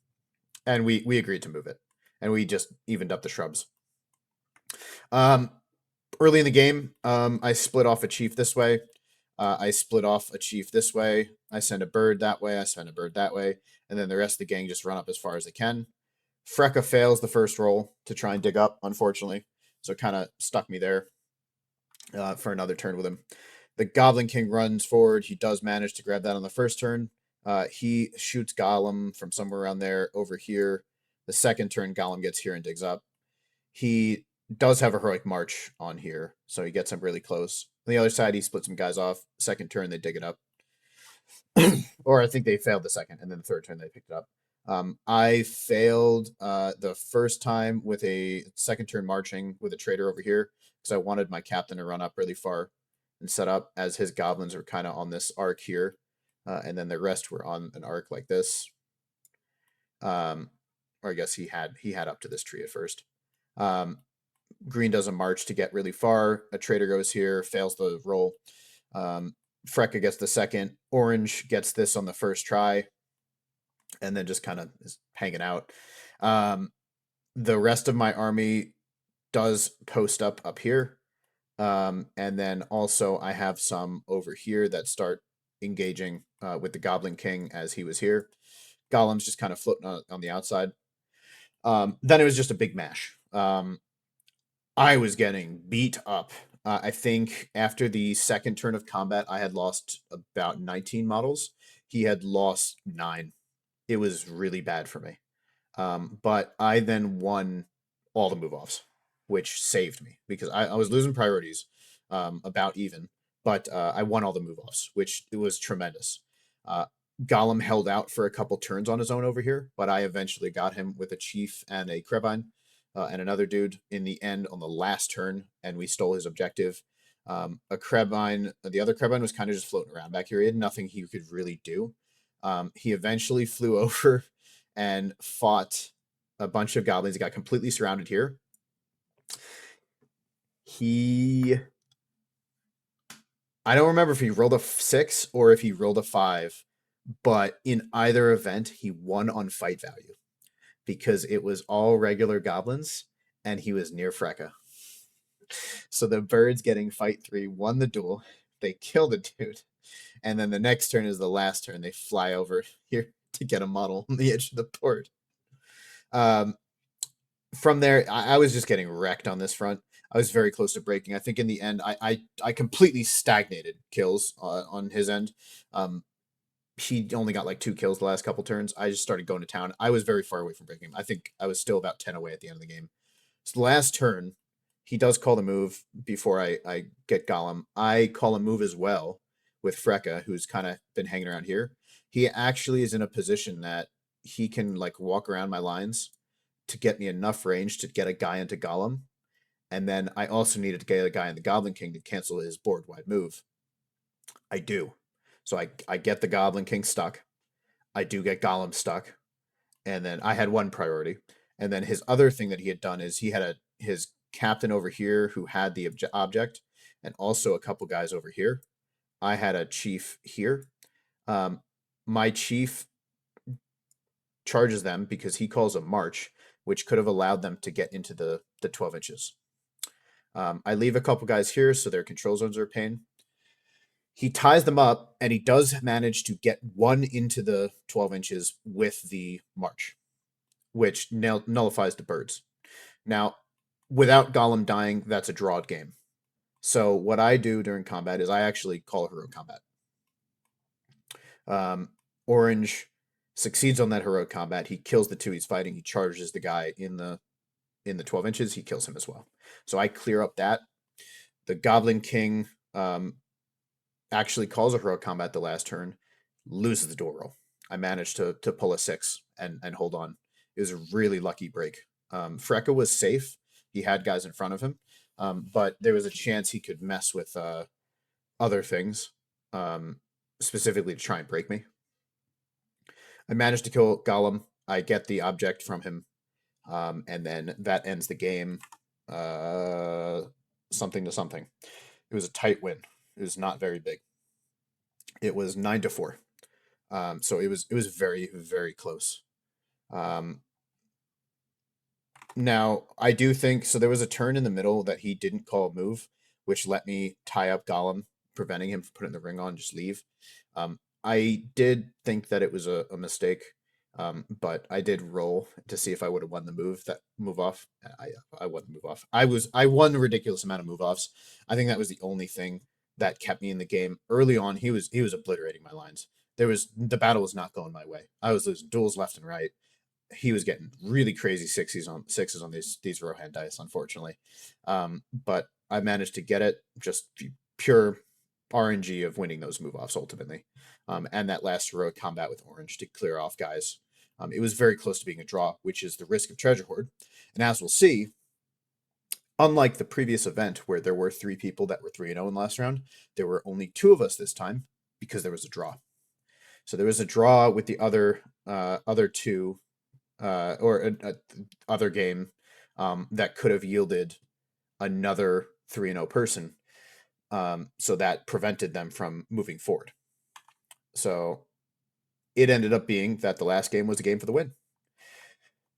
and we agreed to move it, and we just evened up the shrubs. Early in the game, I split off a chief this way. I split off a chief this way. I send a bird that way. I send a bird that way. And then the rest of the gang just run up as far as they can. Freka fails the first roll to try and dig up, unfortunately. So it kind of stuck me there for another turn with him. The Goblin King runs forward. He does manage to grab that on the first turn. He shoots Gollum from somewhere around there over here. The second turn, Gollum gets here and digs up. He does have a heroic march on here, so he gets him really close. On the other side, he splits some guys off. Second turn, they dig it up. Or I think they failed the second, and then the third turn, they picked it up. I failed the first time with a second turn marching with a traitor over here, because I wanted my captain to run up really far and set up, as his goblins were kind of on this arc here, and then the rest were on an arc like this. Or I guess he had up to this tree at first. Green does a march to get really far. A traitor goes here, fails the roll. Freka gets the second. Orange gets this on the first try, and then just kind of is hanging out. The rest of my army does post up here. And then also I have some over here that start engaging with the Goblin King as he was here. Gollum's just kind of floating on the outside. Then it was just a big mash. I was getting beat up. I think after the second turn of combat, I had lost about 19 models. He had lost 9. It was really bad for me. But I then won all the move-offs, which saved me, because I was losing priorities about even, but I won all the move-offs, which it was tremendous. Gollum held out for a couple turns on his own over here, but I eventually got him with a chief and a Krebine. And another dude in the end on the last turn, and we stole his objective. A Krebine, the other Krebine was kind of just floating around back here. He had nothing he could really do. He eventually flew over and fought a bunch of goblins. He got completely surrounded here. I don't remember if he rolled a 6 or if he rolled a 5, but in either event, he won on fight value, because it was all regular goblins, and he was near Freka. So the birds getting fight 3 won the duel. They kill the dude. And then the next turn is the last turn. They fly over here to get a model on the edge of the board. Um, from there, I was just getting wrecked on this front. I was very close to breaking. I think in the end, I completely stagnated kills on his end. He only got like 2 kills the last couple turns. I just started going to town. I was very far away from breaking him. I think I was still about 10 away at the end of the game. So the last turn, he does call the move before I get Gollum. I call a move as well with Freka, who's kind of been hanging around here. He actually is in a position that he can like walk around my lines to get me enough range to get a guy into Gollum. And then I also needed to get a guy in the Goblin King to cancel his board wide move. I do. So I get the Goblin King stuck. I do get Gollum stuck. And then I had one priority. And then his other thing that he had done is he had his captain over here who had the object, and also a couple guys over here. I had a chief here. My chief charges them because he calls a march, which could have allowed them to get into the 12 inches. I leave a couple guys here, so their control zones are a pain. He ties them up, and he does manage to get one into the 12 inches with the march, which nullifies the birds. Now, without Gollum dying, that's a drawed game. So what I do during combat is I actually call a heroic combat. Orange succeeds on that heroic combat. He kills the 2 he's fighting. He charges the guy in the 12 inches. He kills him as well. So I clear up that. The Goblin King actually calls a heroic combat the last turn, loses the door roll. I managed to pull a 6 and hold on. It was a really lucky break. Freka was safe. He had guys in front of him, but there was a chance he could mess with other things, specifically to try and break me. I managed to kill Gollum. I get the object from him, and then that ends the game. Something to something. It was a tight win. It was not very big. It was 9-4. So it was very, very close. Now I do think so. There was a turn in the middle that he didn't call a move, which let me tie up Gollum, preventing him from putting the ring on, and just leave. I did think that it was a mistake, but I did roll to see if I would have won the move off. I won the move off. I won a ridiculous amount of move offs. I think that was the only thing that kept me in the game early on. He was obliterating my lines. The battle was not going my way. I was losing duels left and right. He was getting really crazy sixes on these Rohan dice, unfortunately. But I managed to get it, just pure RNG of winning those move offs ultimately. And that last heroic combat with Orange to clear off guys. It was very close to being a draw, which is the risk of Treasure Hoard. And as we'll see, unlike the previous event where there were 3 people that were 3-0 in the last round, there were only 2 of us this time because there was a draw. So there was a draw with the other 2 or other game that could have yielded another 3-0 person. So that prevented them from moving forward. So it ended up being that the last game was a game for the win.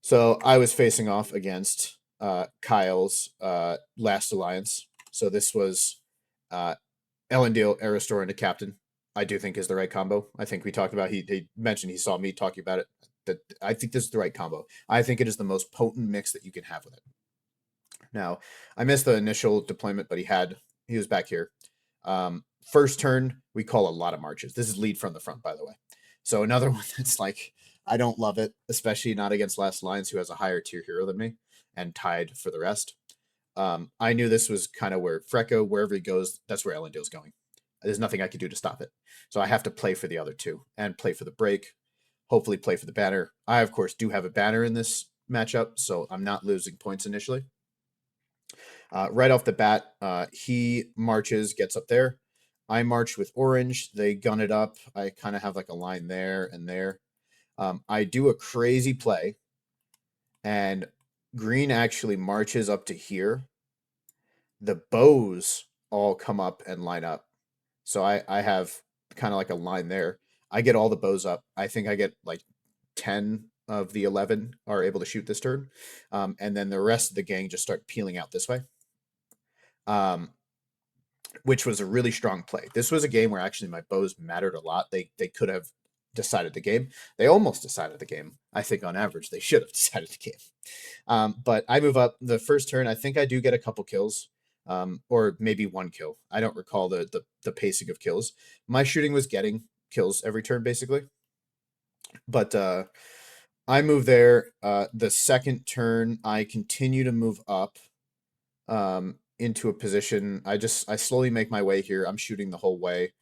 So I was facing off against Kyle's last alliance. So this was Elendil, Aristor, and a captain. I do think is the right combo. I think we talked about he mentioned he saw me talking about it. That I think this is the right combo. I think it is the most potent mix that you can have with it. Now, I missed the initial deployment, but he was back here. First turn, we call a lot of marches. This is lead from the front, by the way. So another one that's like, I don't love it, especially not against Last Alliance, who has a higher tier hero than me, and tied for the rest. I knew this was kind of where Freka, wherever he goes, that's where Elendil's going. There's nothing I can do to stop it. So I have to play for the other 2 and play for the break, hopefully play for the banner. I, of course, do have a banner in this matchup, so I'm not losing points initially. Right off the bat, he marches, gets up there. I march with Orange. They gun it up. I kind of have like a line there and there. I do a crazy play, and Green actually marches up to here. The bows all come up and line up. So I have kind of like a line there. I get all the bows up. I think I get like 10 of the 11 are able to shoot this turn, and then the rest of the gang just start peeling out this way. Um, which was a really strong play. This was a game where actually my bows mattered a lot. They could have decided the game. They almost decided the game. I think on average they should have decided the game. But I move up the first turn. I think I do get a couple kills, or maybe one kill. I don't recall the pacing of kills. My shooting was getting kills every turn basically, but I move there. The second turn, I continue to move up into a position. I slowly make my way here. I'm shooting the whole way.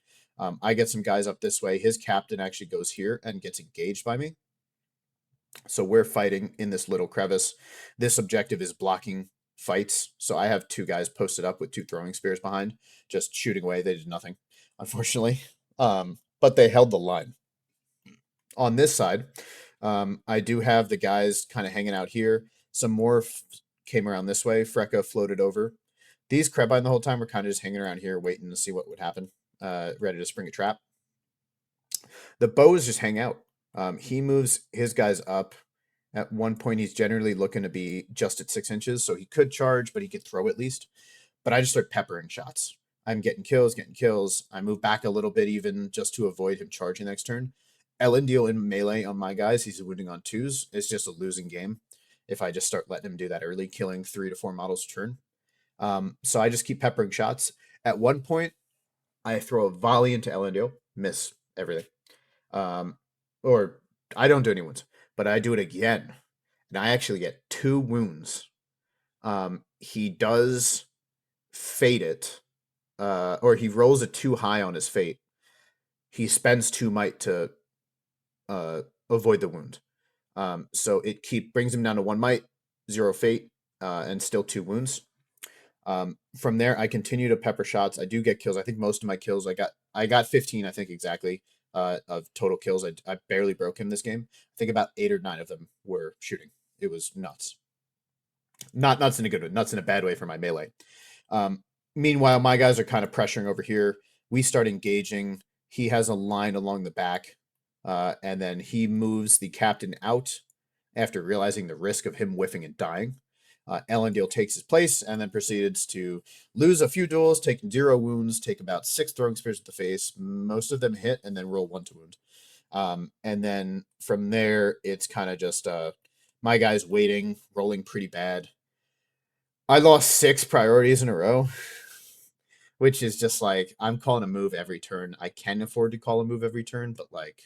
I get some guys up this way. His captain actually goes here and gets engaged by me. So we're fighting in this little crevice. This objective is blocking fights. So I have two guys posted up with two throwing spears behind, just shooting away. They did nothing, unfortunately. But they held the line. On this side, I do have the guys kind of hanging out here. Some more came around this way. Freka floated over. These Krebine the whole time were kind of just hanging around here, waiting to see what would happen, ready to spring a trap. The bows just hang out. He moves his guys up. At one point, he's generally looking to be just at 6 inches, so he could charge, but he could throw at least. But I just start peppering shots. I'm getting kills, getting kills. I move back a little bit even just to avoid him charging next turn. Elendil in melee on my guys, he's wounding on 2s. It's just a losing game if I just start letting him do that early, killing 3 to 4 models a turn. So I just keep peppering shots. At one point, I throw a volley into Elendil, miss everything. Or I don't do any wounds, but I do it again, and I actually get 2 wounds. He does fate it, or he rolls a 2 high on his fate. He spends 2 might to avoid the wound. So it brings him down to 1 might, 0 fate, and still 2 wounds. From there, I continue to pepper shots. I do get kills. I think most of my kills I got 15, I think exactly, of total kills. I barely broke him this game. I think about 8 or 9 of them were shooting. It was nuts. Not nuts in a good way, nuts in a bad way for my melee. Meanwhile, my guys are kind of pressuring over here. We start engaging. He has a line along the back, and then he moves the captain out after realizing the risk of him whiffing and dying. Elendil takes his place and then proceeds to lose a few duels, take 0 wounds, take about 6 throwing spears at the face. Most of them hit, and then roll 1 to wound. And then from there, it's kind of just my guys waiting, rolling pretty bad. I lost 6 priorities in a row, which is just like, I'm calling a move every turn. I can afford to call a move every turn, but like,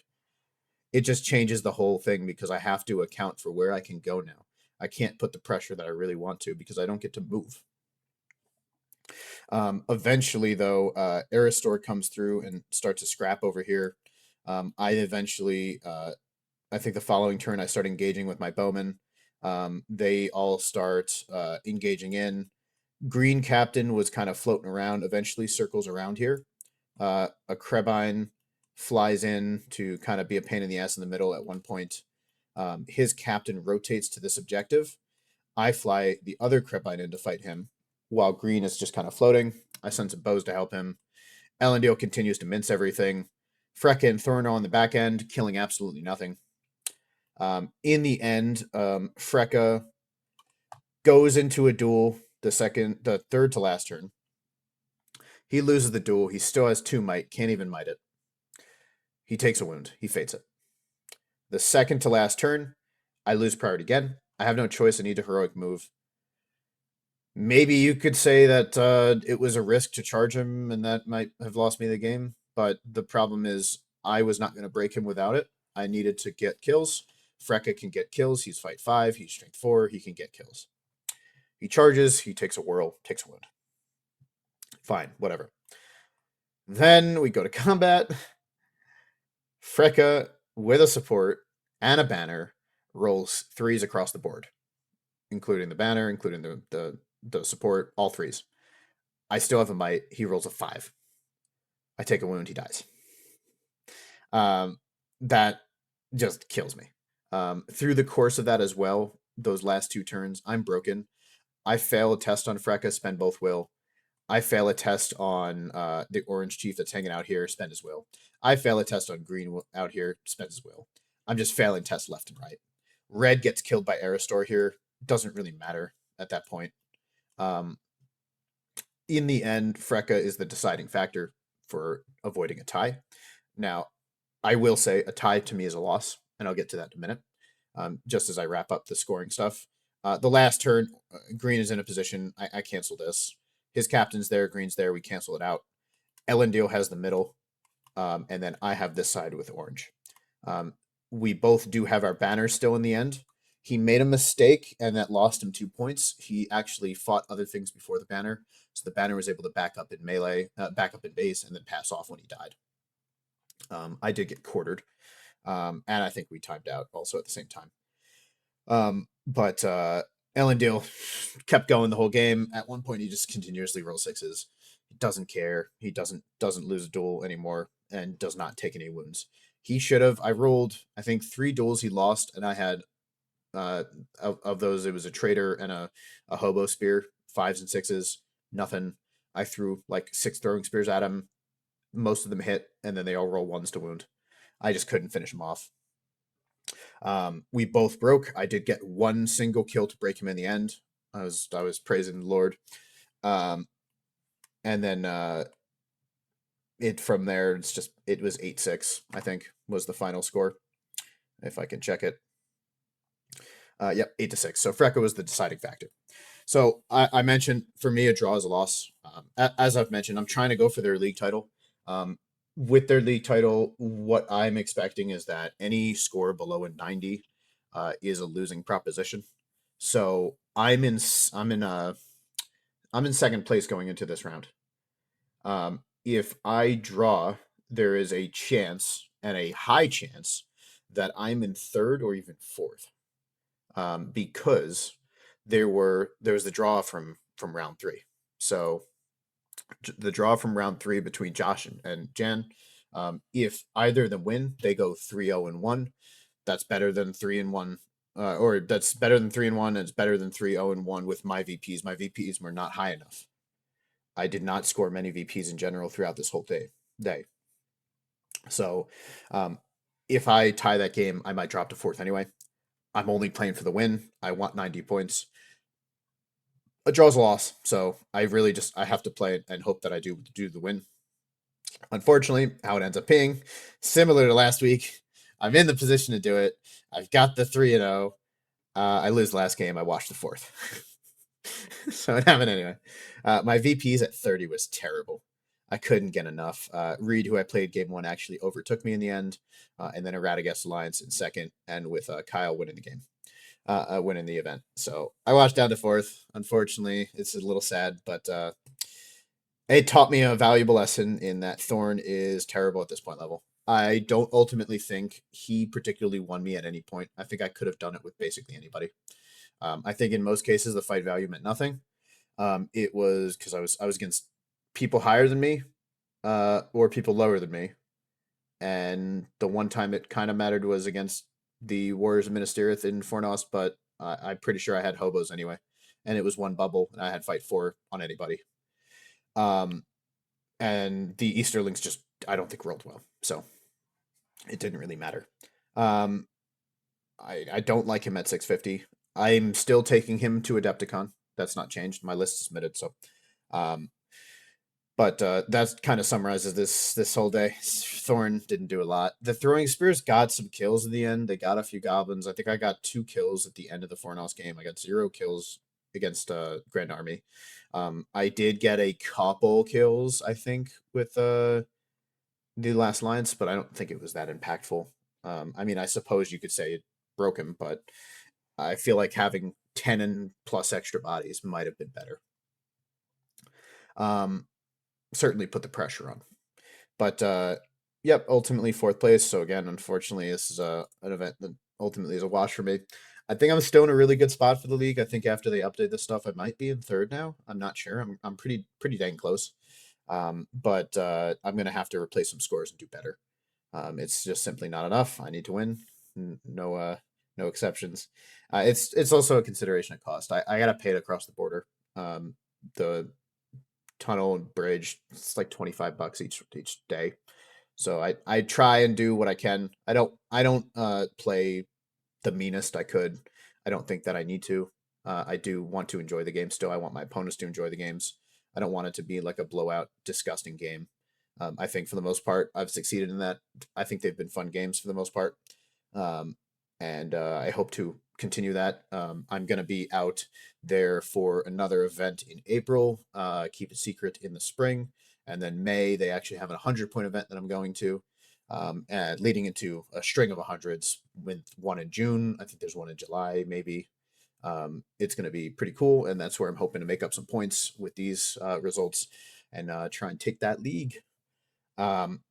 it just changes the whole thing because I have to account for where I can go now. I can't put the pressure that I really want to because I don't get to move. Eventually, though, Aristor comes through and starts a scrap over here. I eventually, I think the following turn, I start engaging with my bowmen. They all start engaging in. Green captain was kind of floating around, eventually circles around here. A Krebine flies in to kind of be a pain in the ass in the middle at one point. His captain rotates to this objective. I fly the other Krebine in to fight him, while Green is just kind of floating. I send some bows to help him. Elendil continues to mince everything. Freka and Thorno on the back end, killing absolutely nothing. In the end, Freka goes into a duel the third to last turn. He loses the duel. He still has 2 might, can't even might it. He takes a wound. He fates it. The second to last turn, I lose priority again. I have no choice. I need a heroic move. Maybe you could say that it was a risk to charge him, and that might have lost me the game. But the problem is, I was not going to break him without it. I needed to get kills. Freka can get kills. He's fight 5. He's strength 4. He can get kills. He charges. He takes a whirl. Takes a wound. Fine, whatever. Then we go to combat. Freka, with a support and a banner, rolls 3s across the board, including the banner, including the support, all 3s. I still have a might. He rolls a 5. I take a wound. He dies. That just kills me. Through the course of that as well, those last 2 turns, I'm broken. I fail a test on Freka, spend both will. I fail a test on the orange chief that's hanging out here, spend his will. I fail a test on green out here, spend his will. I'm just failing tests left and right. Red gets killed by Aerostor here. Doesn't really matter at that point. Um, in the end, Freka is the deciding factor for avoiding a tie. Now, I will say a tie to me is a loss, and I'll get to that in a minute. Just as I wrap up the scoring stuff. The last turn, Green is in a position. I cancel this. His captain's there, Green's there. We cancel it out. Elendil has the middle, and then I have this side with Orange. Um, we both do have our banners still in the end. He made a mistake, and that lost him 2 points. He actually fought other things before the banner, so the banner was able to back up in melee, back up in base, and then pass off when he died. I did get quartered, and I think we timed out also at the same time. But Elendil kept going the whole game. At one point, he just continuously rolls sixes. He doesn't care. He doesn't lose a duel anymore, and does not take any wounds. He should have. I rolled, I think, 3 duels he lost, and I had of those, it was a traitor and a hobo spear, 5s and 6s, nothing. I threw like 6 throwing spears at him. Most of them hit, and then they all roll 1s to wound. I just couldn't finish him off. We both broke. I did get 1 single kill to break him in the end. I was praising the Lord. And then it from there, it was 8-6, I think, was the final score. If I can check it. Yep, 8-6. So Freka was the deciding factor. So I mentioned, for me, a draw is a loss. As I've mentioned, I'm trying to go for their league title. With their league title, what I'm expecting is that any score below a 90 is a losing proposition. So I'm in second place going into this round. If I draw, there is a chance, and a high chance, that I'm in third or even fourth, because there was the draw from round 3. So the draw from round 3 between Josh and Jan. If either of them win, they go 3-0-1. That's better than 3-1, or that's better than 3-1, and it's better than 3-0-1 with my VPs. My VPs were not high enough. I did not score many VPs in general throughout this whole day. So, if I tie that game, I might drop to fourth anyway. I'm only playing for the win. I want 90 points. A draw's a loss, so I really I have to play it and hope that I do the win. Unfortunately, how it ends up being, similar to last week, I'm in the position to do it. I've got the 3-0. I lose the last game. I watched the fourth. So it happened anyway. My VPs at 30 was terrible. I couldn't get enough. Reed, who I played game 1, actually overtook me in the end, and then Eradicus Alliance in second, and with Kyle winning the game. Winning the event. So I watched down to fourth. Unfortunately, it's a little sad, but it taught me a valuable lesson in that Thorn is terrible at this point level. I don't ultimately think he particularly won me at any point. I think I could have done it with basically anybody. I think in most cases the fight value meant nothing. It was because I was against people higher than me, or people lower than me, and the one time it kind of mattered was against the Warriors of Minas Tirith in Fornos, but I'm pretty sure I had hobos anyway, and it was 1 bubble, and I had fight 4 on anybody. And the Easterlings just, I don't think, rolled well, so it didn't really matter. I don't like him at 650. I'm still taking him to Adepticon. That's not changed. My list is submitted, so but that kind of summarizes this whole day. Thorn didn't do a lot. The throwing spears got some kills in the end. They got a few goblins. I think I got 2 kills at the end of the Fornos game. I got 0 kills against Grand Army. I did get a couple kills, I think, with the last alliance, but I don't think it was that impactful. I mean, I suppose you could say it broke him, but I feel like having 10 and plus extra bodies might have been better. Certainly put the pressure on. But yep, ultimately 4th place. So again, unfortunately, this is an event that ultimately is a wash for me. I think I'm still in a really good spot for the league. I think after they update this stuff, I might be in 3rd now. I'm not sure. I'm pretty dang close. But I'm gonna have to replace some scores and do better. It's just simply not enough. I need to win. No exceptions. It's also a consideration of cost. I gotta pay it across the border. The tunnel and bridge, it's like $25 each day. So I try and do what I can. I don't play the meanest I could. I don't think that I need to. I do want to enjoy the game still. I want my opponents to enjoy the games. I don't want it to be like a blowout, disgusting game. I think for the most part, I've succeeded in that. I think they've been fun games for the most part. Um, and I hope to continue that. I'm going to be out there for another event in April, keep it secret in the spring. And then May, they actually have a 100-point event that I'm going to, and leading into a string of 100s with one in June. I think there's one in July, maybe. It's going to be pretty cool. And that's where I'm hoping to make up some points with these results and try and take that league. Um,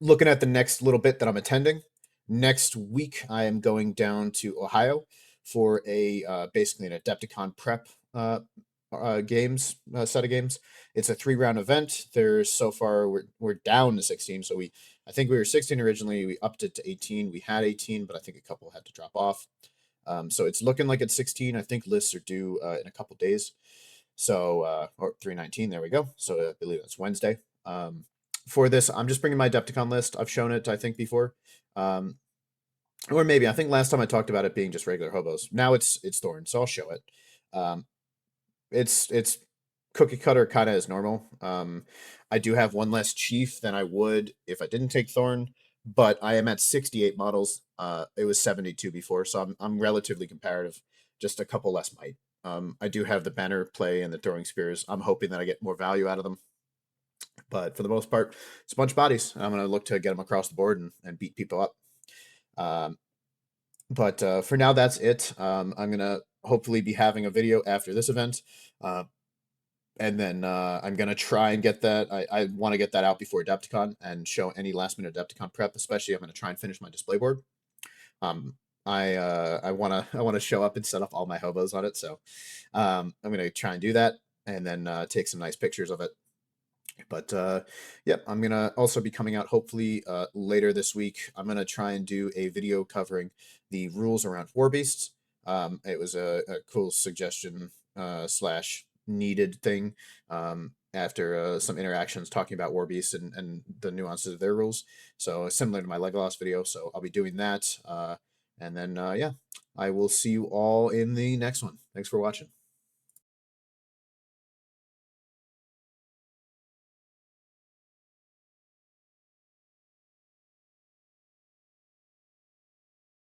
Looking at the next little bit that I'm attending, next week I am going down to Ohio for a basically an Adepticon prep games set of games. It's a 3-round event. There's so far we're down to 16. So I think we were 16 originally. We upped it to 18. We had 18, but I think a couple had to drop off. So it's looking like it's 16. I think lists are due in a couple days. So or 319. There we go. So I believe that's Wednesday. For this, I'm just bringing my Adepticon list. I've shown it, I think, before. Or maybe I think last time I talked about it being just regular hobos. Now it's Thorn, so I'll show it. Um, it's cookie cutter kind of as normal. I do have one less chief than I would if I didn't take Thorn, but I am at 68 models. It was 72 before, so I'm relatively comparative. Just a couple less might. I do have the banner play and the throwing spears. I'm hoping that I get more value out of them. But for the most part, it's a bunch of bodies. I'm going to look to get them across the board and beat people up. But for now, that's it. I'm going to hopefully be having a video after this event. And then I'm going to try and get that. I want to get that out before Adepticon and show any last minute Adepticon prep, especially I'm going to try and finish my display board. I want to show up and set up all my hobos on it. So I'm going to try and do that and then take some nice pictures of it. But yeah, I'm gonna also be coming out hopefully later this week. I'm gonna try and do a video covering the rules around war beasts. It was a cool suggestion slash needed thing after some interactions talking about war beasts and the nuances of their rules. So similar to my Legolas video. So I'll be doing that. And then yeah, I will see you all in the next one. Thanks for watching.